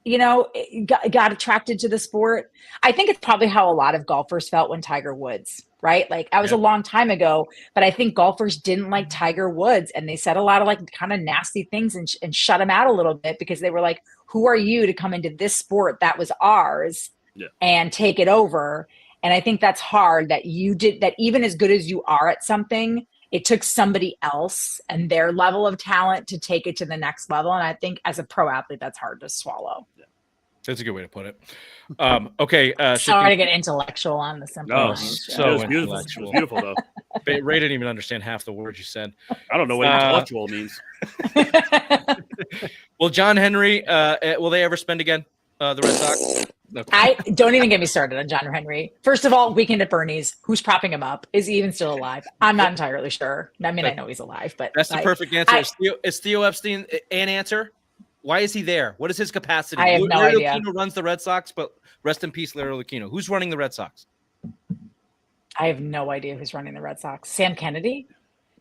attracted to the sport. I think it's probably how a lot of golfers felt when Tiger Woods, right? Like I was a long time ago, but I think golfers didn't like Tiger Woods and they said a lot of like kind of nasty things and shut him out a little bit because they were like, who are you to come into this sport that was ours and take it over? And I think that's hard that you did that. Even as good as you are at something, it took somebody else and their level of talent to take it to the next level. And I think as a pro athlete, that's hard to swallow. That's a good way to put it. Okay. Sorry to get intellectual on the simple. No, so it was beautiful though. Ray didn't even understand half the words you said. I don't know what intellectual means. Well, John Henry, will they ever spend again? The Red Sox? Okay. I don't even get me started on John Henry. First of all, Weekend at Bernie's. Who's propping him up? Is he even still alive? I'm not entirely sure. I mean, I know he's alive, but That's the perfect answer. Is Theo Epstein an answer? Why is he there? What is his capacity? I have no Larry idea. Lucchino runs the Red Sox, but rest in peace, Larry Lucchino. Who's running the Red Sox? I have no idea who's running the Red Sox. Sam Kennedy?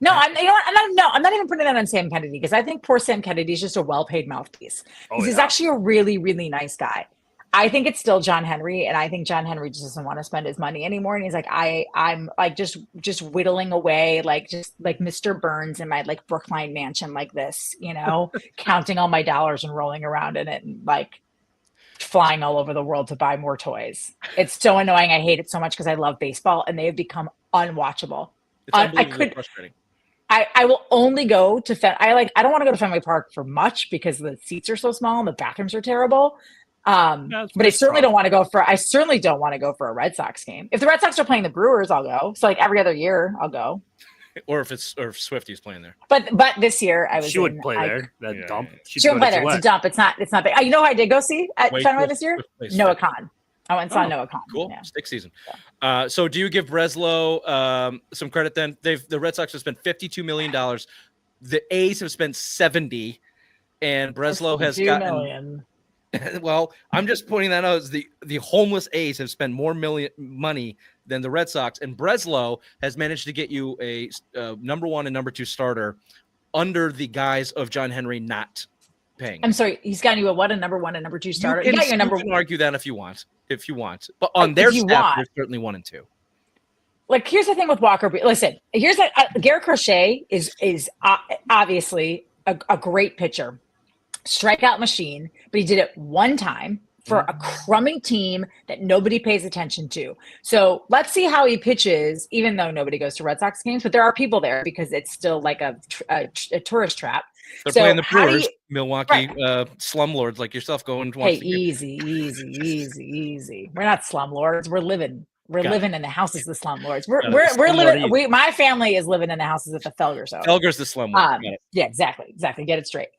No, I'm. You know what? I'm not even putting that on Sam Kennedy because I think poor Sam Kennedy is just a well-paid mouthpiece. He's actually a really, really nice guy. I think it's still John Henry, and I think John Henry just doesn't want to spend his money anymore. And he's like, I'm like just whittling away, like just like Mr. Burns in my like Brookline mansion, like this, counting all my dollars and rolling around in it, and like flying all over the world to buy more toys. It's so annoying. I hate it so much because I love baseball, and they have become unwatchable. It's unbelievably frustrating. I will only go to I don't want to go to Fenway Park for much because the seats are so small and the bathrooms are terrible. But I certainly don't want to go for a Red Sox game. If the Red Sox are playing the Brewers, I'll go. So like every other year, I'll go. Or if Swifty's playing there. But this year she wouldn't play there. That dump. She wouldn't play there. It's a dump. It's not big. You know who I did go see at Fenway this year? Noah Kahn. I went and saw Noah Kahn. Cool. Yeah. Stick season. Yeah. So do you give Breslow some credit then? The Red Sox have spent $52 million. The A's have spent 70, and Breslow has gotten $2 million. Well, I'm just pointing that out as the homeless A's have spent more money than the Red Sox, and Breslow has managed to get you a number 1 and number 2 starter under the guise of John Henry not paying. I'm sorry, he's gotten you a number 1 and number 2 starter. You can argue that if you want, but on their staff, there's certainly 1 and 2. Like, here's the thing with Walker. Listen, here's Garrett Crochet is obviously a great pitcher. Strikeout machine, but he did it one time for a crummy team that nobody pays attention to. So let's see how he pitches, even though nobody goes to Red Sox games, but there are people there because it's still like a tourist trap. They're playing the Brewers, Milwaukee slumlords like yourself going to watch. Hey, easy. We're not slumlords. We're living in the houses of the slumlords. We're living. My family is living in the houses of the Felgers. So Felger's the slumlord. Yeah, exactly. Get it straight.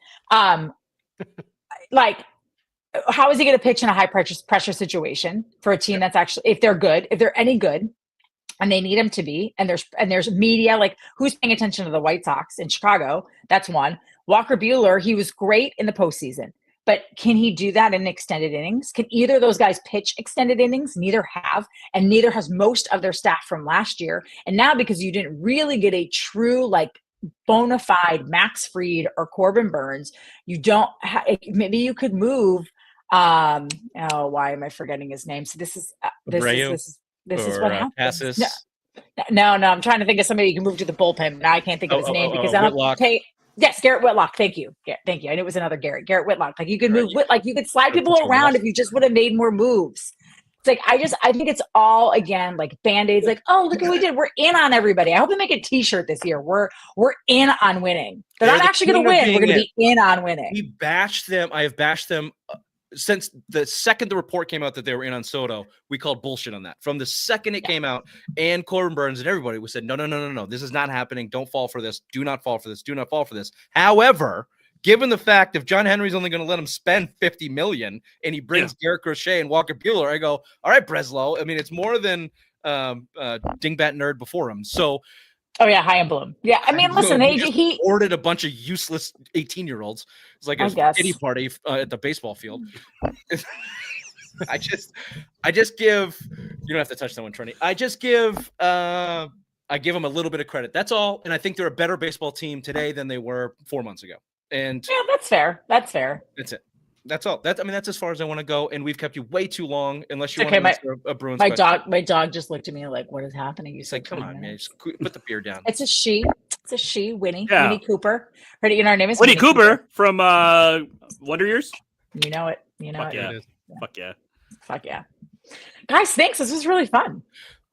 Like, how is he going to pitch in a high pressure situation for a team that's actually, if they're any good, and they need him to be, and there's media, like who's paying attention to the White Sox in Chicago? That's one. Walker Buehler, he was great in the postseason, but can he do that in extended innings? Can either of those guys pitch extended innings? Neither have, and neither has most of their staff from last year. And now, because you didn't really get a true bona fide Max Fried or Corbin Burns, you don't maybe you could move why am I forgetting his name? So this is what happens. No, I'm trying to think of somebody you can move to the bullpen. Now I can't think of his name because I don't pay. Yes, Garrett Whitlock. Thank you. I knew it was another Garrett Whitlock. Like you could move you could slide people around if you just would have made more moves. It's like I think it's all again like Band-Aids, like, oh, look what we did. We're in on everybody. I hope they make a t-shirt this year. We're in on winning. They're not actually gonna win. We're gonna be in on winning. We bashed them. I have bashed them since the second the report came out that they were in on Soto. We called bullshit on that. From the second it came out, and Corbin Burns and everybody we said, no. This is not happening. Don't fall for this. Do not fall for this. Do not fall for this. However, given the fact if John Henry's only going to let him spend $50 million and he brings Garrett Crochet and Walker Buehler, I go, all right, Breslow. I mean, it's more than dingbat nerd before him. So, High and Bloom. Yeah, I mean, listen, he ordered a bunch of useless 18-year-olds. It's like a kitty party at the baseball field. I just give. You don't have to touch that one, Trenni. I give them a little bit of credit. That's all, and I think they're a better baseball team today than they were 4 months ago. And yeah, that's fair. That's it. That's all. That's as far as I want to go. And we've kept you way too long. Unless you want to answer a Bruins question. My dog just looked at me like, "What is happening?" He's like, "Come on, man, just put the beer down." It's a she. Winnie. Yeah. Winnie Cooper. Her name is Winnie Cooper from Wonder Years. You know it. Fuck yeah. Guys, thanks. This was really fun.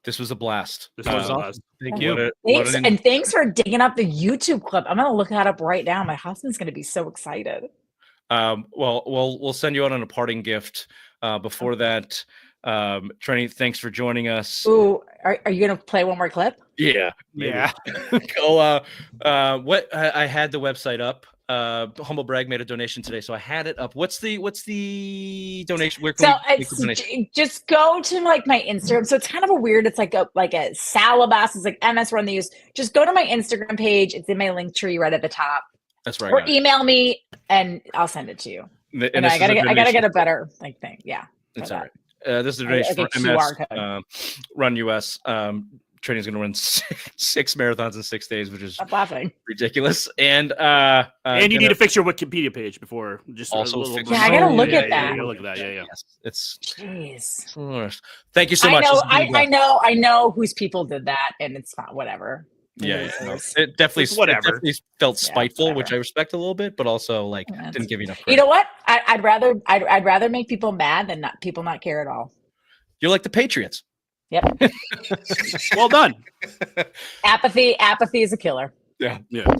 This was a blast. This was awesome. Thank you. Thanks for digging up the YouTube clip. I'm gonna look that up right now. My husband's gonna be so excited. Well, we'll send you out on a parting gift. Before that, Trenni, thanks for joining us. Ooh, are you gonna play one more clip? Yeah. Go. What I had the website up. humble brag made a donation today, so I had it up. What's the donation? Where So can we make the it's donation? just go to like my Instagram. So it's kind of a weird. It's like a Salabas. It's like MS Run the Use. Just go to my Instagram page. It's in my link tree right at the top. That's right. Or email me and I'll send it to you. And I gotta get a better thing. Yeah, it's all right. This is a donation for QR MS code. Run US. Training is going to run 6 marathons in 6 days, which is I'm laughing. ridiculous. And you need to fix your Wikipedia page before. Just also a fix Yeah, I gotta look at Yeah, that. you look at that. Yeah. yes, it's Jeez. thank you so much. I know whose people did that, and it's not whatever. Yeah, no, it definitely It's whatever. It definitely felt spiteful, whatever. which I respect a little bit, but also like didn't give you enough credit. You know what? I'd rather make people mad than people not care at all. You're like the Patriots. Yep. Well done. Apathy is a killer. Yeah.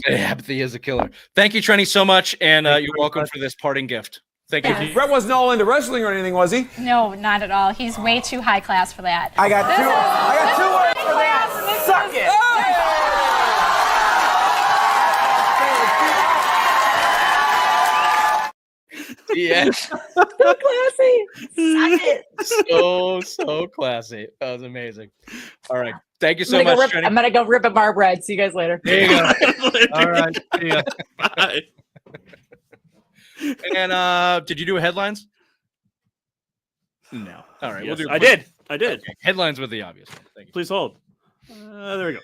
Apathy is a killer. Thank you, Trenni, so much, and you're welcome for this parting gift. Thank you. Brett wasn't all into wrestling or anything, was he? No, not at all. He's way too high class for that. I got two words for that. Suck it. Yes. So classy. Suck it. So classy. That was amazing. All right. Thank you so I'm much, Trenni. gonna go rip a bar bread. See you guys later. There you go. All right. See ya. Bye. And did you do headlines? No. All right. Yes, we'll do. I did. Okay. Headlines with the obvious one. Thank you. Please hold. There we go.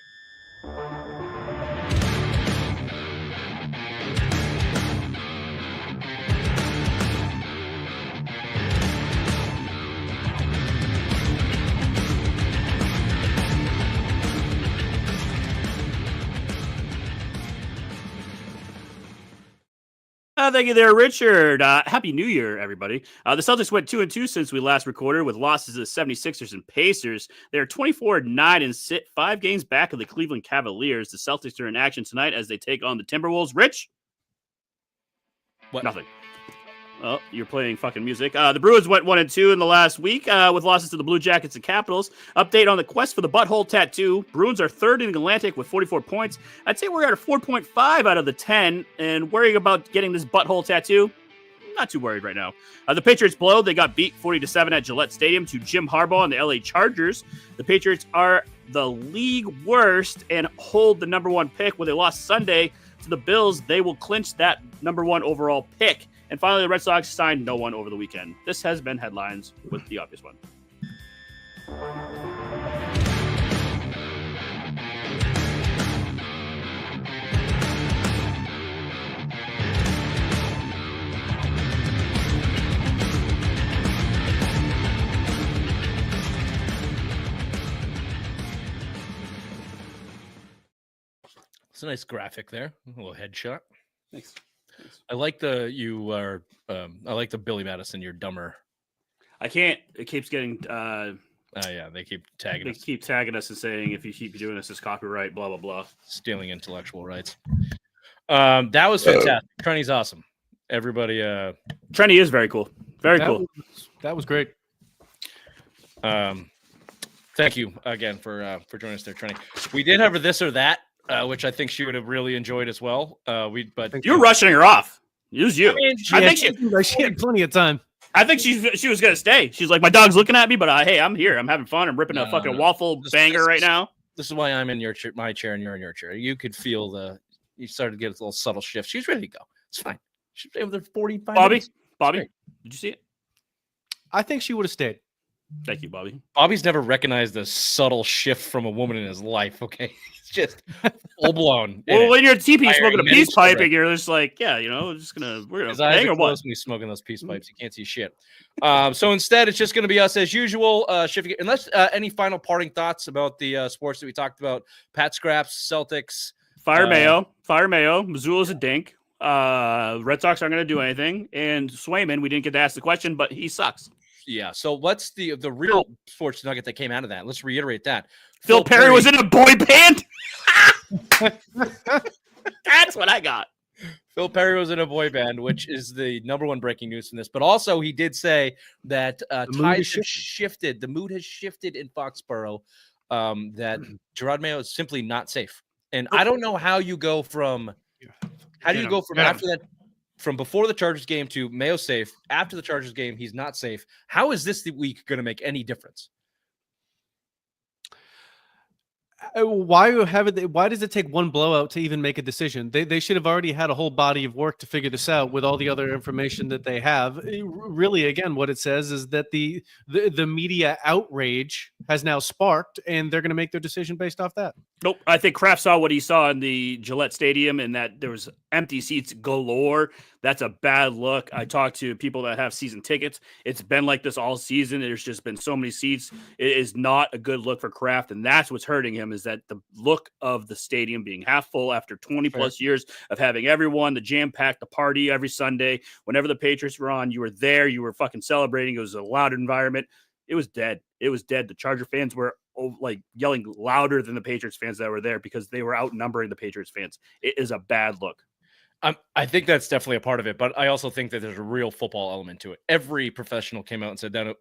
Thank you there, Richard. Happy New Year, everybody. The Celtics went 2-2 since we last recorded with losses to the 76ers and Pacers. They are 24-9 and sit 5 games back of the Cleveland Cavaliers. The Celtics are in action tonight as they take on the Timberwolves. Rich? What? Nothing. Oh, you're playing fucking music. The Bruins went 1-2 in the last week with losses to the Blue Jackets and Capitals. Update on the quest for the butthole tattoo. Bruins are third in the Atlantic with 44 points. I'd say we're at a 4.5 out of the 10, and worrying about getting this butthole tattoo, not too worried right now. The Patriots blow. They got beat 40-7 at Gillette Stadium to Jim Harbaugh and the LA Chargers. The Patriots are the league worst and hold the number 1 pick. When they lost Sunday to the Bills, they will clinch that number 1 overall pick. And finally, the Red Sox signed no one over the weekend. This has been headlines with the obvious one. It's a nice graphic there. A little headshot. Thanks. I like I like the Billy Madison. You're dumber. I can't. It keeps getting. Yeah, they keep tagging They us, keep tagging us and saying if you keep doing this, it's copyright. Blah blah blah. stealing intellectual rights. That was fantastic. Trenni's awesome. Everybody. Trenni is very cool. Very cool. That was great. Thank you again for joining us there, Trenni. We did have a this or that, which I think she would have really enjoyed as well. But You're rushing her off. Use you. I think she had plenty of time. I think she was gonna stay. She's like, my dog's looking at me, but hey, I'm here. I'm having fun. I'm ripping a fucking waffle banger right now. This is why I'm in my chair and you're in your chair. You could feel you started to get a little subtle shift. She's ready to go. It's fine. She's able to 45 minutes. Bobby, did you see it? I think she would have stayed. Thank you, Bobby. Bobby's never recognized a subtle shift from a woman in his life. Okay, it's just full blown. Well, when you're at TP Firing smoking a many peace pipe children. and you're just like, yeah, we're gonna His eyes bang are or what? closed when he's smoking those peace pipes. You can't see shit. So instead, it's just going to be us as usual. Shifting. Unless any final parting thoughts about the sports that we talked about: Pat Scraps, Celtics. Fire Mayo. Missoula's a dink. Red Sox aren't going to do anything. And Swayman, we didn't get to ask the question, but he sucks. Yeah. So what's the real sports nugget that came out of that? Let's reiterate that. Phil Perry was in a boy band. That's what I got. Phil Perry was in a boy band, which is the number 1 breaking news from this. But also, he did say that tides have shifted. The mood has shifted in Foxborough. That Gerard Mayo is simply not safe. And I don't know how you go from How do you go from Get him. after that, from before the Chargers game to Mayo safe, after the Chargers game, he's not safe? How is this week going to make any difference? Why does it take one blowout to even make a decision? They should have already had a whole body of work to figure this out with all the other information that they have. Really, again, what it says is that the media outrage has now sparked, and they're going to make their decision based off that. Nope. I think Kraft saw what he saw in the Gillette Stadium and that there was empty seats galore. That's a bad look. I talked to people that have season tickets. It's been like this all season. There's just been so many seats. It is not a good look for Kraft, and that's what's hurting him, is that the look of the stadium being half full after 20 plus years of having everyone, the jam-packed, the party every Sunday. Whenever the Patriots were on, you were there. You were fucking celebrating. It was a loud environment. It was dead. It was dead. The Charger fans were like yelling louder than the Patriots fans that were there because they were outnumbering the Patriots fans. It is a bad look. I think that's definitely a part of it, but I also think that there's a real football element to it. Every professional came out and said that.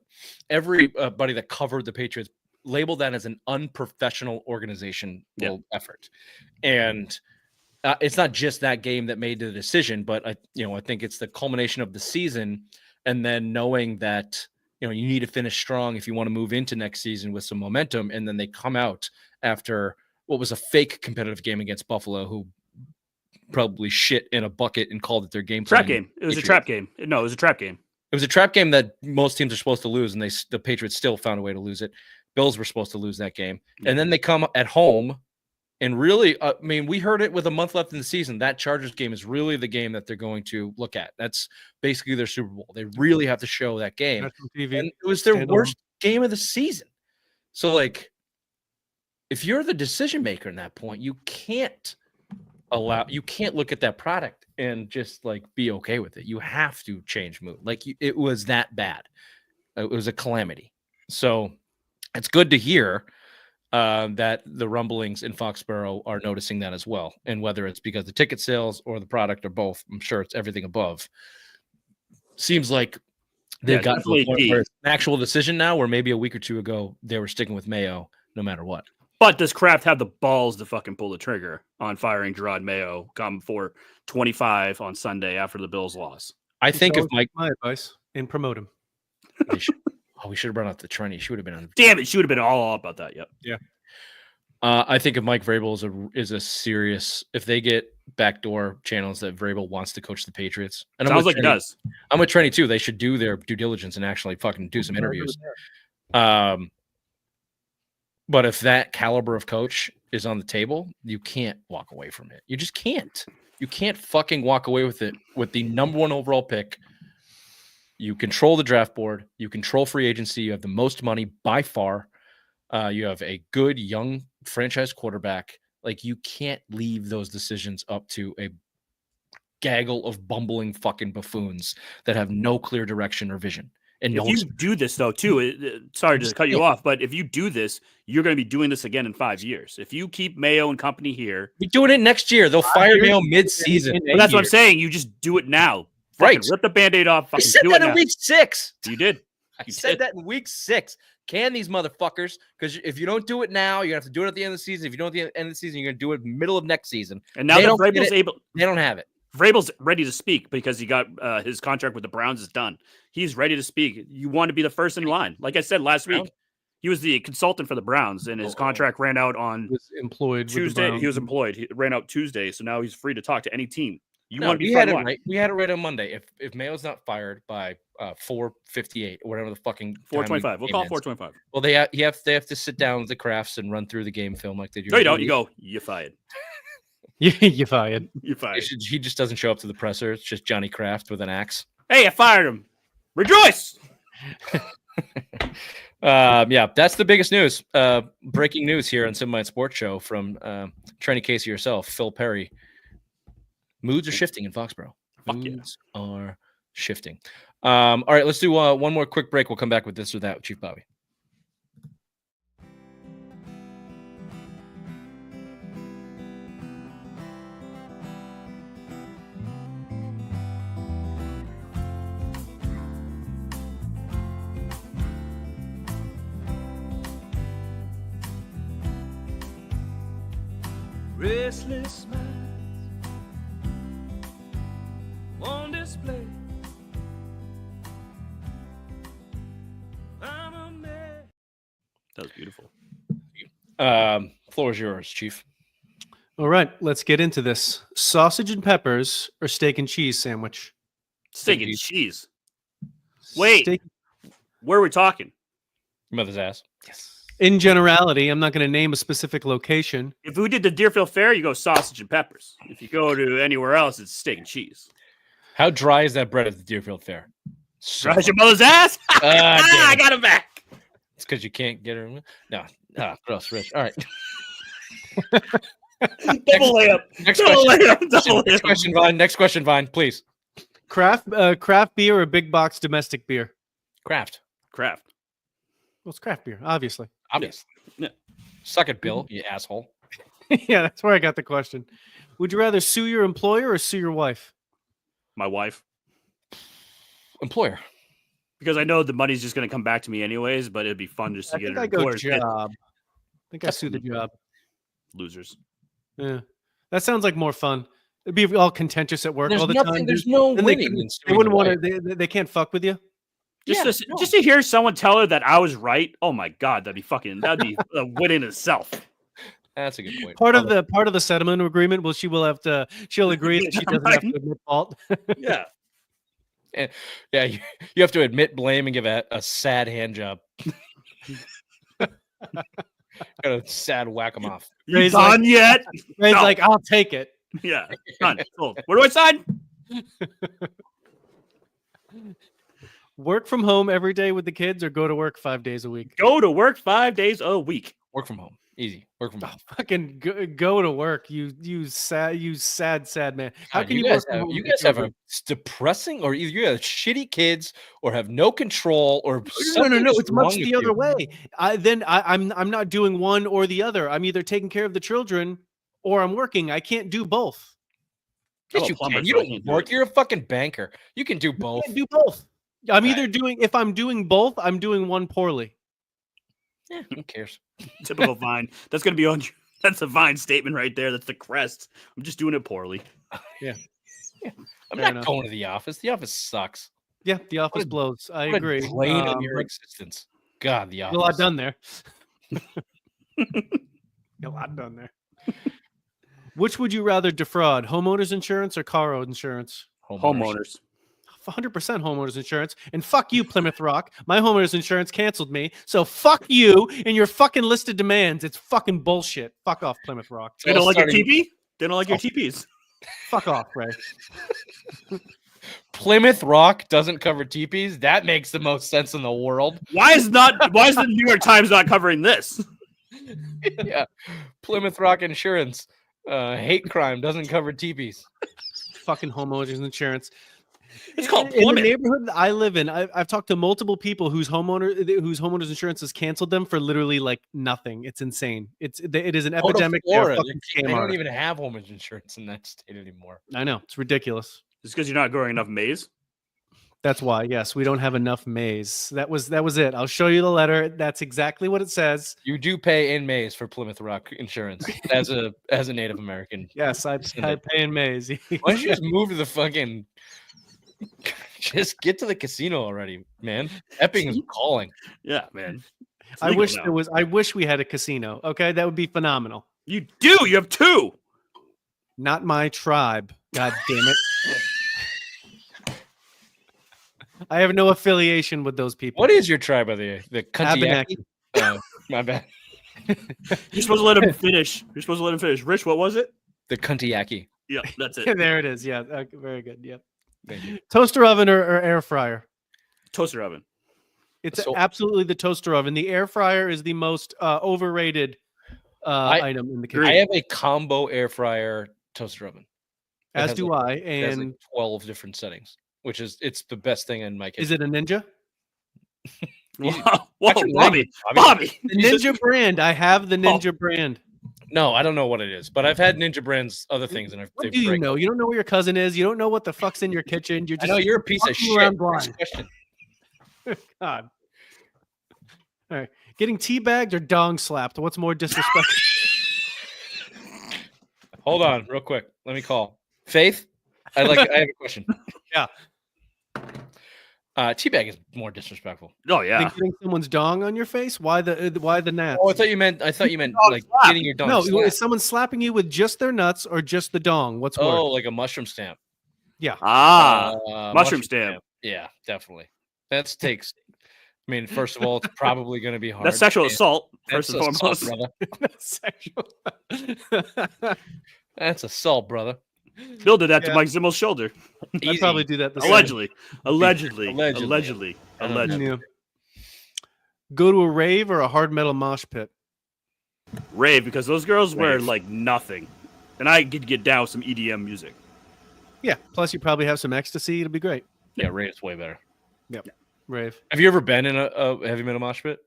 Everybody that covered the Patriots labeled that as an unprofessional organizational effort, and it's not just that game that made the decision, but I think it's the culmination of the season, and then knowing that you need to finish strong if you want to move into next season with some momentum, and then they come out after what was a fake competitive game against Buffalo, who probably shit in a bucket and called it their game. Trap game. It was a trap game. No, it was a trap game. It was a trap game that most teams are supposed to lose, and the Patriots still found a way to lose it. Bills were supposed to lose that game. And then they come at home, and really, we heard it with a month left in the season. That Chargers game is really the game that they're going to look at. That's basically their Super Bowl. They really have to show that game. And it was their worst game of the season. So, if you're the decision maker in that point, you can't look at that product and just be okay with it. You have to change mood. It was that bad. It was a calamity. So it's good to hear that the rumblings in Foxborough are noticing that as well. And whether it's because the ticket sales or the product or both, I'm sure it's everything above. Seems like they've got to a point where it's an actual decision now, where maybe a week or two ago they were sticking with Mayo no matter what. But does Kraft have the balls to fucking pull the trigger on firing Gerard Mayo come for 25 on Sunday after the Bills loss? I think if Mike, my advice, and promote him. We should have brought out the Trenni. She would have been on. Damn it, she would have been all about that. Yep. Yeah. I think if Mike Vrabel is a serious, if they get backdoor channels that Vrabel wants to coach the Patriots, and sounds like he does. I'm with Trenni too. They should do their due diligence and actually fucking do some interviews. But if that caliber of coach is on the table, you can't walk away from it. You just can't. You can't fucking walk away with it with the number 1 overall pick. You control the draft board. You control free agency. You have the most money by far. You have a good young franchise quarterback. You can't leave those decisions up to a gaggle of bumbling fucking buffoons that have no clear direction or vision. And if you do this, though, too, sorry to cut you off, but if you do this, you're going to be doing this again in 5 years. If you keep Mayo and company here, we're doing it next year. They'll fire Mayo mid-season. Well, that's what I'm saying. You just do it now. Right. Rip the Band-Aid off. I said that in week 6. You did. I said that in week 6. Can these motherfuckers? Because if you don't do it now, you have to do it at the end of the season. If you don't at the end of the season, you're going to do it middle of next season. And now that Vrabel's able, they don't have it. Vrabel's ready to speak because he got his contract with the Browns is done. He's ready to speak. You want to be the first in line. Like I said last week, he was the consultant for the Browns, and his contract ran out on Tuesday. He was employed. He ran out Tuesday, so now he's free to talk to any team. You want to be front line. Right. We had it right on Monday. If Mayo's not fired by 4:58 or whatever the fucking 4:25, we'll call it 4:25. Well, they have to sit down with the Crafts and run through the game film like they do. No, you don't. You go. You fired. You fired. You fired. He just doesn't show up to the presser. It's just Johnny Kraft with an axe. Hey, I fired him. Rejoice. Yeah, that's the biggest news. Breaking news here on Simon Sports Show from Trenni Casey herself, Phil Perry. Moods are shifting in Foxborough. Moods are shifting. All right, let's do one more quick break. We'll come back with this or that with Chief Bobby. Restless minds That was beautiful. Floor is yours, Chief. All right, let's get into this. Sausage and peppers or steak and cheese sandwich? Steak and cheese. Wait. Steak- Where are we talking? Mother's ass. Yes. in generality, I'm not going to name a specific location. If we did the Deerfield Fair, you go sausage and peppers. If you go to anywhere else, it's steak and cheese. How dry is that bread at the Deerfield Fair? So Dry as your mother's ass? I got him back. It's because you can't get her. No. Gross, Rich. All right. Double layup. Next Double question. layup. Double Next layup. question, Vine. Next question, Vine, please. Craft beer or big box domestic beer? Craft. Craft. Well, it's craft beer, obviously. Obvious. Yeah. Suck it, Bill, you asshole. Yeah, that's where I got the question. Would you rather sue your employer or sue your wife? My wife. Employer. Because I know the money's just going to come back to me anyways, but it'd be fun just to I get think an I go employer's hit. job. I think I sue the job. Losers. Yeah, that sounds like more fun. It'd be all contentious at work There's all the nothing. time. There's no And winning. they wouldn't want to. They can't fuck with you. Just to hear someone tell her that I was right. Oh my god, that'd be a win in itself. That's a good point. Part of the settlement agreement. Well, she'll agree that she doesn't have to admit fault. Yeah. Yeah, you have to admit blame and give a sad hand job. Got a sad whack them off. You Ray's done yet? Ray's No. like, I'll take it. Yeah. Done. Cool. Where do I sign? Work from home every day with the kids, or go to work 5 days a week. Go to work 5 days a week. Work from home. Easy. Work from home. Fucking go to work. You sad man. How God, can you you guys work from have, home you with guys have children? a depressing, or either you have shitty kids or have no control, or No. something's It's much wrong the with other you. way. I'm not doing one or the other. I'm either taking care of the children or I'm working. I can't do both. I'm Yes, a you plumber, can. You so I don't can't do work. it. You're a fucking banker. You can do both. I can't do both. I'm Right. either doing. If I'm doing both, I'm doing one poorly. Yeah, who cares? Typical Vine. That's gonna be on. That's a Vine statement right there. That's the crest. I'm just doing it poorly. I'm Fair not enough. going to the office. The office sucks. Yeah, the office a- blows. I What a agree. drain on your but existence. God, the a office. lot done there. A lot done there. Which would you rather defraud? Homeowners insurance or car insurance? Homeowners. 100% homeowners insurance. And fuck you, Plymouth Rock. My homeowners insurance canceled me. So fuck you and your fucking list of demands. It's fucking bullshit. Fuck off, Plymouth Rock. They don't like your starting- TP? They don't like your TPs. Fuck off, Ray. Plymouth Rock doesn't cover teepees. That makes the most sense in the world. Why is the New York Times not covering this? Yeah. Plymouth Rock Insurance. Hate crime doesn't cover teepees. Fucking homeowners insurance. It's called In the Plymouth. neighborhood that I live in, I've talked to multiple people whose homeowners insurance has canceled them for literally like nothing. It's insane. It is an Go to epidemic. They're a Florida. fucking They scam don't artist. even have homeowners insurance in that state anymore. I know, it's ridiculous. It's because you're not growing enough maize. That's why. Yes, we don't have enough maize. That was it. I'll show you the letter. That's exactly what it says. You do pay in maize for Plymouth Rock Insurance as a Native American. Yes, I pay in maize. Why don't you just move to the fucking? Just get to the casino already, man. Epping is calling. Yeah, man. It's I legal wish now. there was. I wish we had a casino. Okay, that would be phenomenal. You do. You have two. Not my tribe. God damn it. I have no affiliation with those people. What is your tribe of the Kuntiaki? Abenaki. Oh, my bad. You're supposed to let him finish. Rich, what was it? The Kuntiaki. Yeah, that's it. There it is. Yeah, very good. Yep. Thank you. Toaster oven or air fryer? Toaster oven. It's So- absolutely the toaster oven. The air fryer is the most overrated item in the kitchen. I have a combo air fryer toaster oven. It As has do like- I. It has And like 12 different settings, which it's the best thing in my kitchen. is it a Ninja? Whoa, Watch your Bobby. language, Bobby. The Ninja brand. I have the Ninja brand. No, I don't know what it is, but I've had Ninja Brand's other things, and What do you know? You don't know where your cousin is. You don't know what the fuck's in your kitchen. You're I just know you're a piece of walking shit. around Next blind. question. God. All right. Getting teabagged or dong slapped? What's more disrespectful? Hold on, real quick. Let me call Faith. I have a question. Yeah. Teabag is more disrespectful. Oh yeah. Than getting someone's dong on your face? Why the gnats? Oh, I thought you meant like slap. getting your dong. No, slapped. is someone slapping you with just their nuts or just the dong? What's Oh, worse? like a mushroom stamp. Yeah. Mushroom stamp. Yeah, definitely. That takes. I mean, first of all, it's probably going to be hard. That's sexual and assault, That's first and assault, foremost. brother. Sexual. That's assault, brother. Bill did that to Yeah. Mike Zimmel's shoulder. I'd Easy. probably do that. Allegedly. Allegedly. Allegedly. Yeah. Go to a rave or a hard metal mosh pit? Rave, because those girls wear Rave. like nothing. And I could get down with some EDM music. Yeah. Plus, you probably have some ecstasy. It'll be great. Yeah, Ray is way better. Rave. Have you ever been in a heavy metal mosh pit?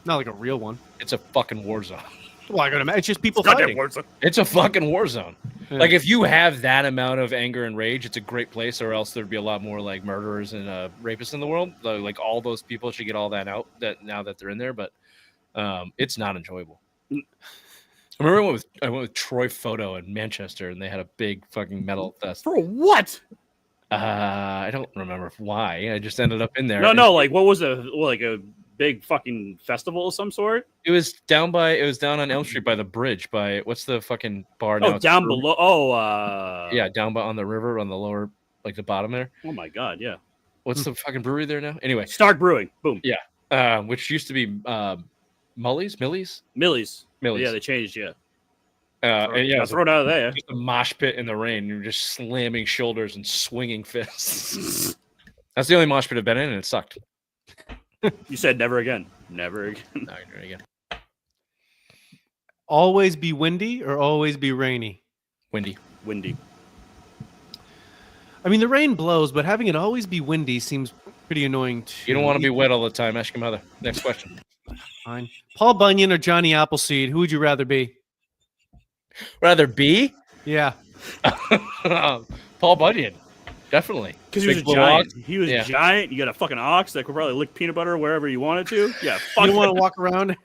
Not like a real one. It's a fucking war zone. Well, I gotta imagine. It's just people Goddamn fighting. words. It's a fucking war zone. Yeah. Like if you have that amount of anger and rage, it's a great place. Or else there'd be a lot more like murderers and rapists in the world. Like all those people should get all that out. That now that they're in there, but it's not enjoyable. I remember I went with Troy Photo in Manchester, and they had a big fucking metal fest. For what? I don't remember why. I just ended up in there. No, like what was a big fucking festival of some sort? It was down on Elm Street by the bridge. By what's the fucking bar now? Oh, It's down Brewery. below. Oh, Yeah, down by on the river on the lower, like the bottom there. Oh my god, yeah. What's the fucking brewery there now? Anyway, Stark Brewing. Boom. which used to be Millie's. Millie's. Yeah, they changed. Yeah. And yeah, it was throw it out of there. just a mosh pit in the rain. You're just slamming shoulders and swinging fists. That's the only mosh pit I've been in, and it sucked. You said never again. Never again. No, you're again. Always be windy or always be rainy? Windy. Windy. I mean, the rain blows, but having it always be windy seems pretty annoying too. You don't want to be wet all the time. Ask your mother. Next question. Fine. Paul Bunyan or Johnny Appleseed? Who would you rather be? Rather be Yeah. Paul Bunyan. Definitely. Because he was a Big blue giant. ox. He was Yeah. giant. You got a fucking ox that could probably lick peanut butter wherever you wanted to. Yeah, You fuck. don't want to walk around.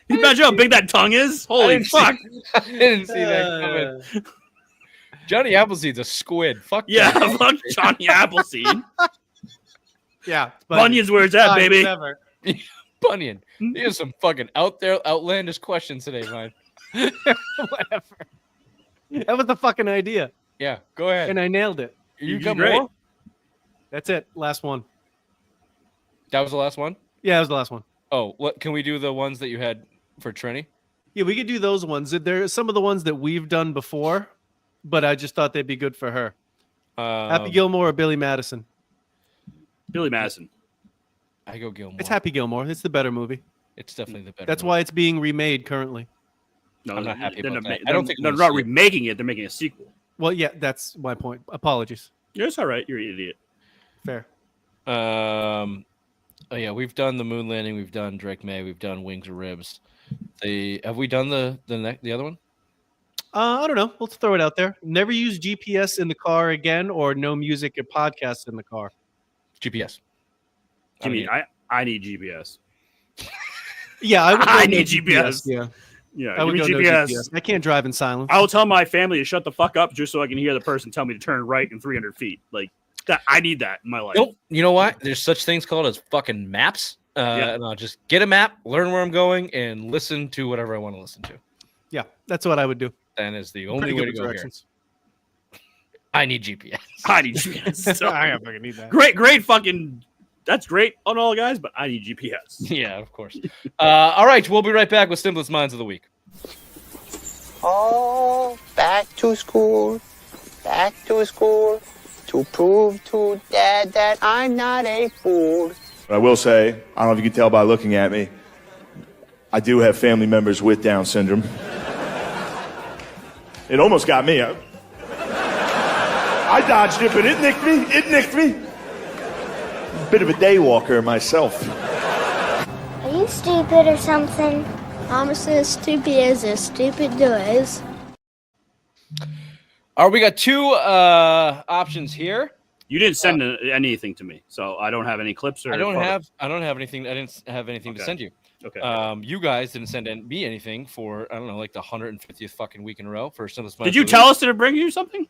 You imagine how big that tongue is? Holy fuck. I didn't see that coming. Johnny Appleseed's a squid. Fuck Yeah, that. fuck Johnny Appleseed. Yeah. Bunyan's where it's at, Fine, baby. whatever. Bunyan. He has some fucking out there outlandish questions today, man. Whatever. That was the fucking idea, Yeah, go ahead. and I nailed it. You did got great. more? That's it. Last one. That was the last one? Yeah, that was the last one. Oh, what can we do the ones that you had for Trenni? Yeah, we could do those ones. There are some of the ones that we've done before, but I just thought they'd be good for her. Happy Gilmore or Billy Madison? Billy Madison. I go Gilmore. It's Happy Gilmore. It's the better movie. It's definitely the better. That's one. why it's being remade currently. No, I'm not happy they're about not that. ma- I don't think they're I'm not gonna see it. remaking it. They're making a sequel. Well, yeah, that's my point. Apologies. Yeah, it's all right. You're an idiot. Fair. Oh yeah, we've done the moon landing. We've done Drake May. We've done Wings or Ribs. Have we done the other one? I don't know. Let's throw it out there. Never use GPS in the car again, or no music or podcast in the car. GPS. Jimmy, I need GPS. Yeah, I would. I go no need GPS. Yeah, Yeah, I would give go me no GPS. GPS. I can't drive in silence. I will tell my family to shut the fuck up just so I can hear the person tell me to turn right in 300 feet. Like that, I need that in my life. Nope. You know what? There's such things called as fucking maps. And I'll just get a map, learn where I'm going, and listen to whatever I want to listen to. Yeah, that's what I would do. That is the only Pretty way good to with go directions. here. I need GPS. I need GPS. So, I fucking need that. great fucking. That's great on all guys, but I need GPS. Yeah, of course. All right, we'll be right back with Simplest Minds of the Week. Oh, back to school to prove to Dad that I'm not a fool. But I will say, I don't know if you can tell by looking at me, I do have family members with Down syndrome. It almost got me. I dodged it, but it nicked me. Bit of a day walker myself. Are you stupid or something? I'm as stupid as stupid does. All right, we got two options here. You didn't send anything to me, so I don't have any clips or. I don't photos. have anything. I didn't have anything to send you. Okay. You guys didn't send me anything for I don't know, like the 150th fucking week in a row for Simplest Minds. Did you tell us to bring you something?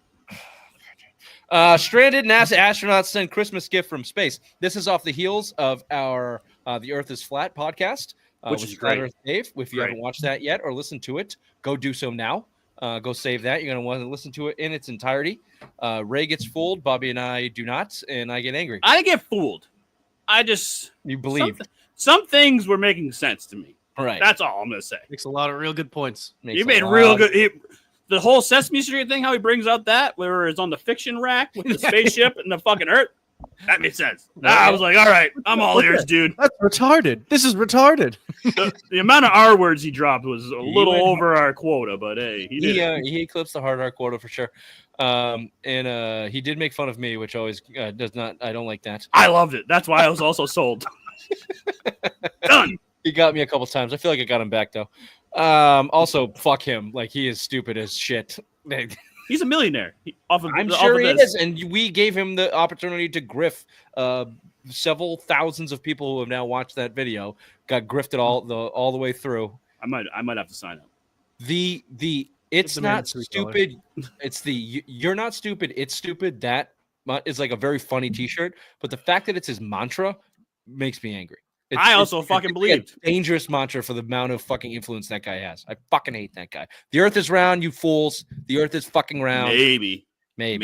Stranded NASA astronauts send Christmas gift from space. This is off the heels of our The Earth is Flat podcast, Which with is Flat great. Earth Dave. If you haven't watched that yet or listened to it, go do so now. Go save that. You're going to want to listen to it in its entirety. Ray gets fooled. Bobby and I do not, and I get angry. I get fooled. I just You believe. some things were making sense to me. Right. That's all I'm going to say. Makes a lot of real good points. You made real good. The whole Sesame Street thing, how he brings out that, where it's on the fiction rack with the spaceship and the fucking Earth. That made sense. I was like, all right, I'm all ears, dude. That's retarded. This is retarded. The amount of R words he dropped was a little over our quota, but hey, he eclipsed the hard R quota for sure. And he did make fun of me, which always does not. I don't like that. I loved it. That's why I was also sold. Done. He got me a couple times. I feel like I got him back though. Also, fuck him. Like he is stupid as shit. He's a millionaire. I'm sure he is, and we gave him the opportunity to griff. Several thousands of people who have now watched that video got grifted all the way through. I might have to sign up. It's not stupid. It's you're not stupid. It's stupid. That is like a very funny T-shirt, but the fact that it's his mantra makes me angry. I also fucking believed. A dangerous mantra for the amount of fucking influence that guy has. I fucking hate that guy. The Earth is round, you fools. The Earth is fucking round. Maybe. Yeah,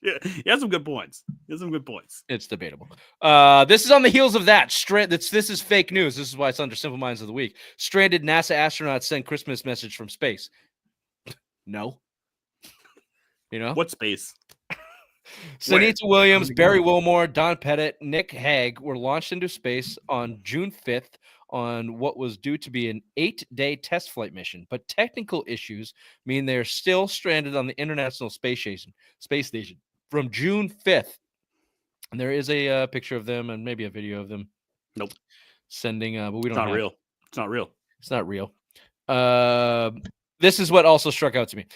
yeah, he has some good points. It's debatable. This is on the heels of that. This is fake news. This is why it's under Simple Minds of the Week. Stranded NASA astronauts send Christmas message from space. No. You know? What space? Sunita Williams, Barry Wilmore, Don Pettit, Nick Hague were launched into space on June 5th on what was due to be an 8-day test flight mission, but technical issues mean they're still stranded on the International Space Station from June 5th. And there is a picture of them and maybe a video of them. Nope. Sending, but we don't. It's not real. It's not real. It's not real. This is what also struck out to me.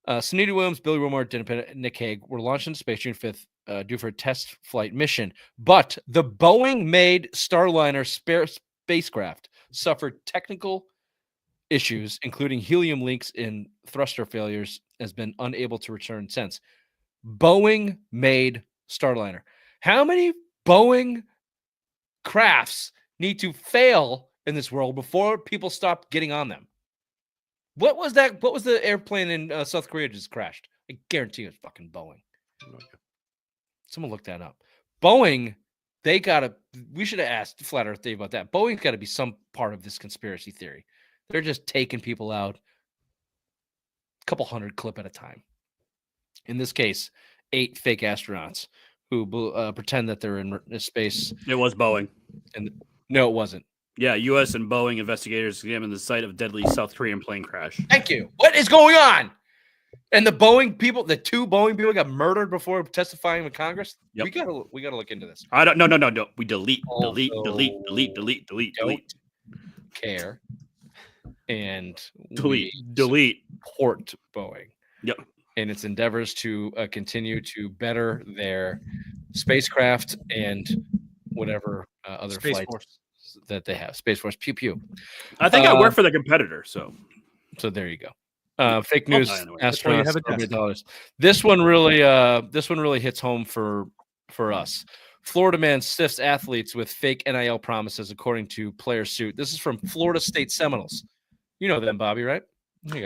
Sunita Williams, Billy Wilmore, Nick Hague were launched into space June 5th, due for a test flight mission. But the Boeing-made Starliner spacecraft suffered technical issues, including helium leaks and thruster failures, has been unable to return since. Boeing-made Starliner. How many Boeing crafts need to fail in this world before people stop getting on them? What was that? What was the airplane in South Korea just crashed? I guarantee it's fucking Boeing. Someone look that up. Boeing, we should have asked Flat Earth Dave about that. Boeing's got to be some part of this conspiracy theory. They're just taking people out a couple hundred clip at a time. In this case, 8 fake astronauts who pretend that they're in space. It was Boeing. And no, it wasn't. Yeah, U.S. and Boeing investigators examined the site of deadly South Korean plane crash. Thank you. What is going on? And the Boeing people, the 2 Boeing people got murdered before testifying in Congress. Yep. We gotta look into this. I don't. No. We delete. Don't care. And delete. Support Boeing. Yep. And its endeavors to continue to better their spacecraft and whatever other Space flights Force that they have. Space Force, pew pew. I think I work for the competitor, so there you go. Fake news. Astronauts, $100. This one really hits home for us. Florida man stiffs athletes with fake NIL promises, according to player suit. This is from Florida State Seminoles. You know them, Bobby, right? One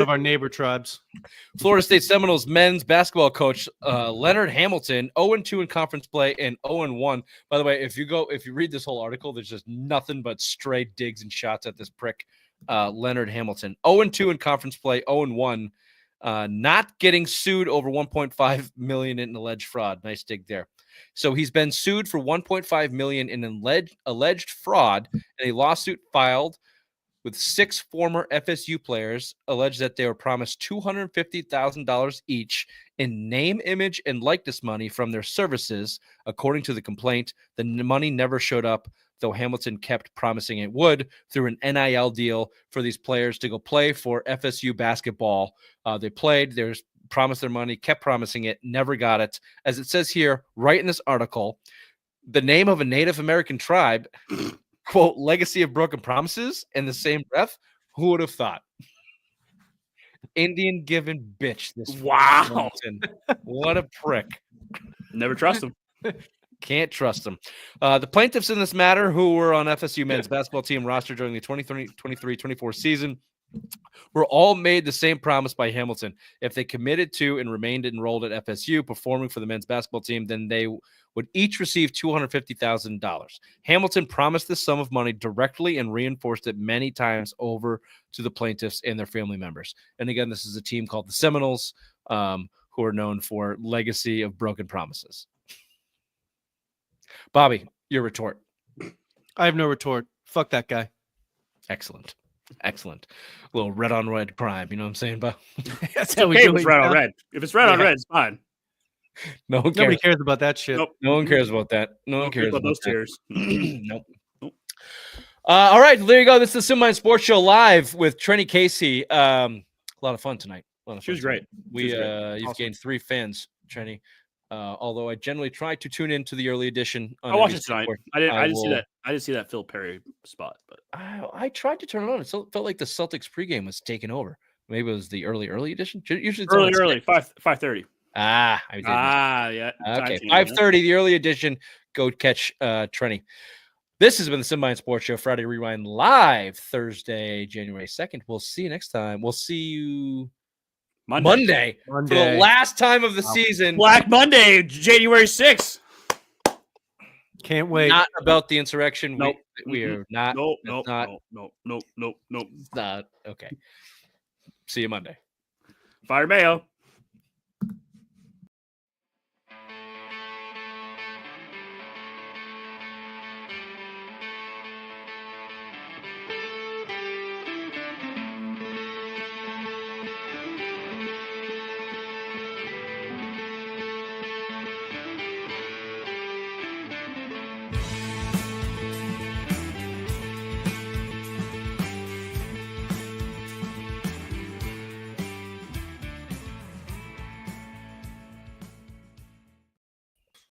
of our neighbor tribes. Florida State Seminoles men's basketball coach Leonard Hamilton, 0-2 in conference play and 0-1. By the way, if you read this whole article, there's just nothing but stray digs and shots at this prick, Leonard Hamilton. 0-2 in conference play, 0-1. Not getting sued over $1.5 million in alleged fraud. Nice dig there. So he's been sued for $1.5 million in alleged fraud in a lawsuit filed with 6 former FSU players, alleged that they were promised $250,000 each in name, image, and likeness money from their services. According to the complaint, the money never showed up, though Hamilton kept promising it would through an NIL deal for these players to go play for FSU basketball. They played, they promised their money, kept promising it, never got it. As it says here, right in this article, the name of a Native American tribe, quote, legacy of broken promises, in the same breath. Who would have thought? Indian given bitch. This Wow. Hamilton. What a prick. Never trust him. Can't trust them. The plaintiffs in this matter, who were on FSU men's basketball team roster during the 23-24 season, were all made the same promise by Hamilton. If they committed to and remained enrolled at FSU performing for the men's basketball team, then they would each receive $250,000. Hamilton promised this sum of money directly and reinforced it many times over to the plaintiffs and their family members. And again, this is a team called the Seminoles, who are known for legacy of broken promises. Bobby, your retort. I have no retort. Fuck that guy. Excellent. Excellent. A little red on red crime. You know what I'm saying, Bob? That's Okay, if it's red on red. If it's red on red, it's fine. No one cares. Nobody cares about that shit. Nope. No one cares about that. No one cares about those that. tears. Nope. All right, there you go. This is the Simline Sports Show live with Trenni Casey. A lot of fun tonight. She was great. You've Awesome. gained 3 fans, Trenni. Although I generally try to tune into the early edition. I watched it tonight. I didn't see that. I didn't see that Phil Perry spot, but I tried to turn it on. It felt like the Celtics pregame was taking over. Maybe it was the early edition. Usually it's early 5:30. Yeah. Okay, 5:30, the early edition. Go catch Trenni. This has been the Simline Sports Show, Friday Rewind live, Thursday, January 2nd. We'll see you next time. We'll see you Monday. For the last time of the season. Black Monday, January 6th. Can't wait. Not about the insurrection. Nope. We are not. Nope. Not okay. See you Monday. Fire Mayo.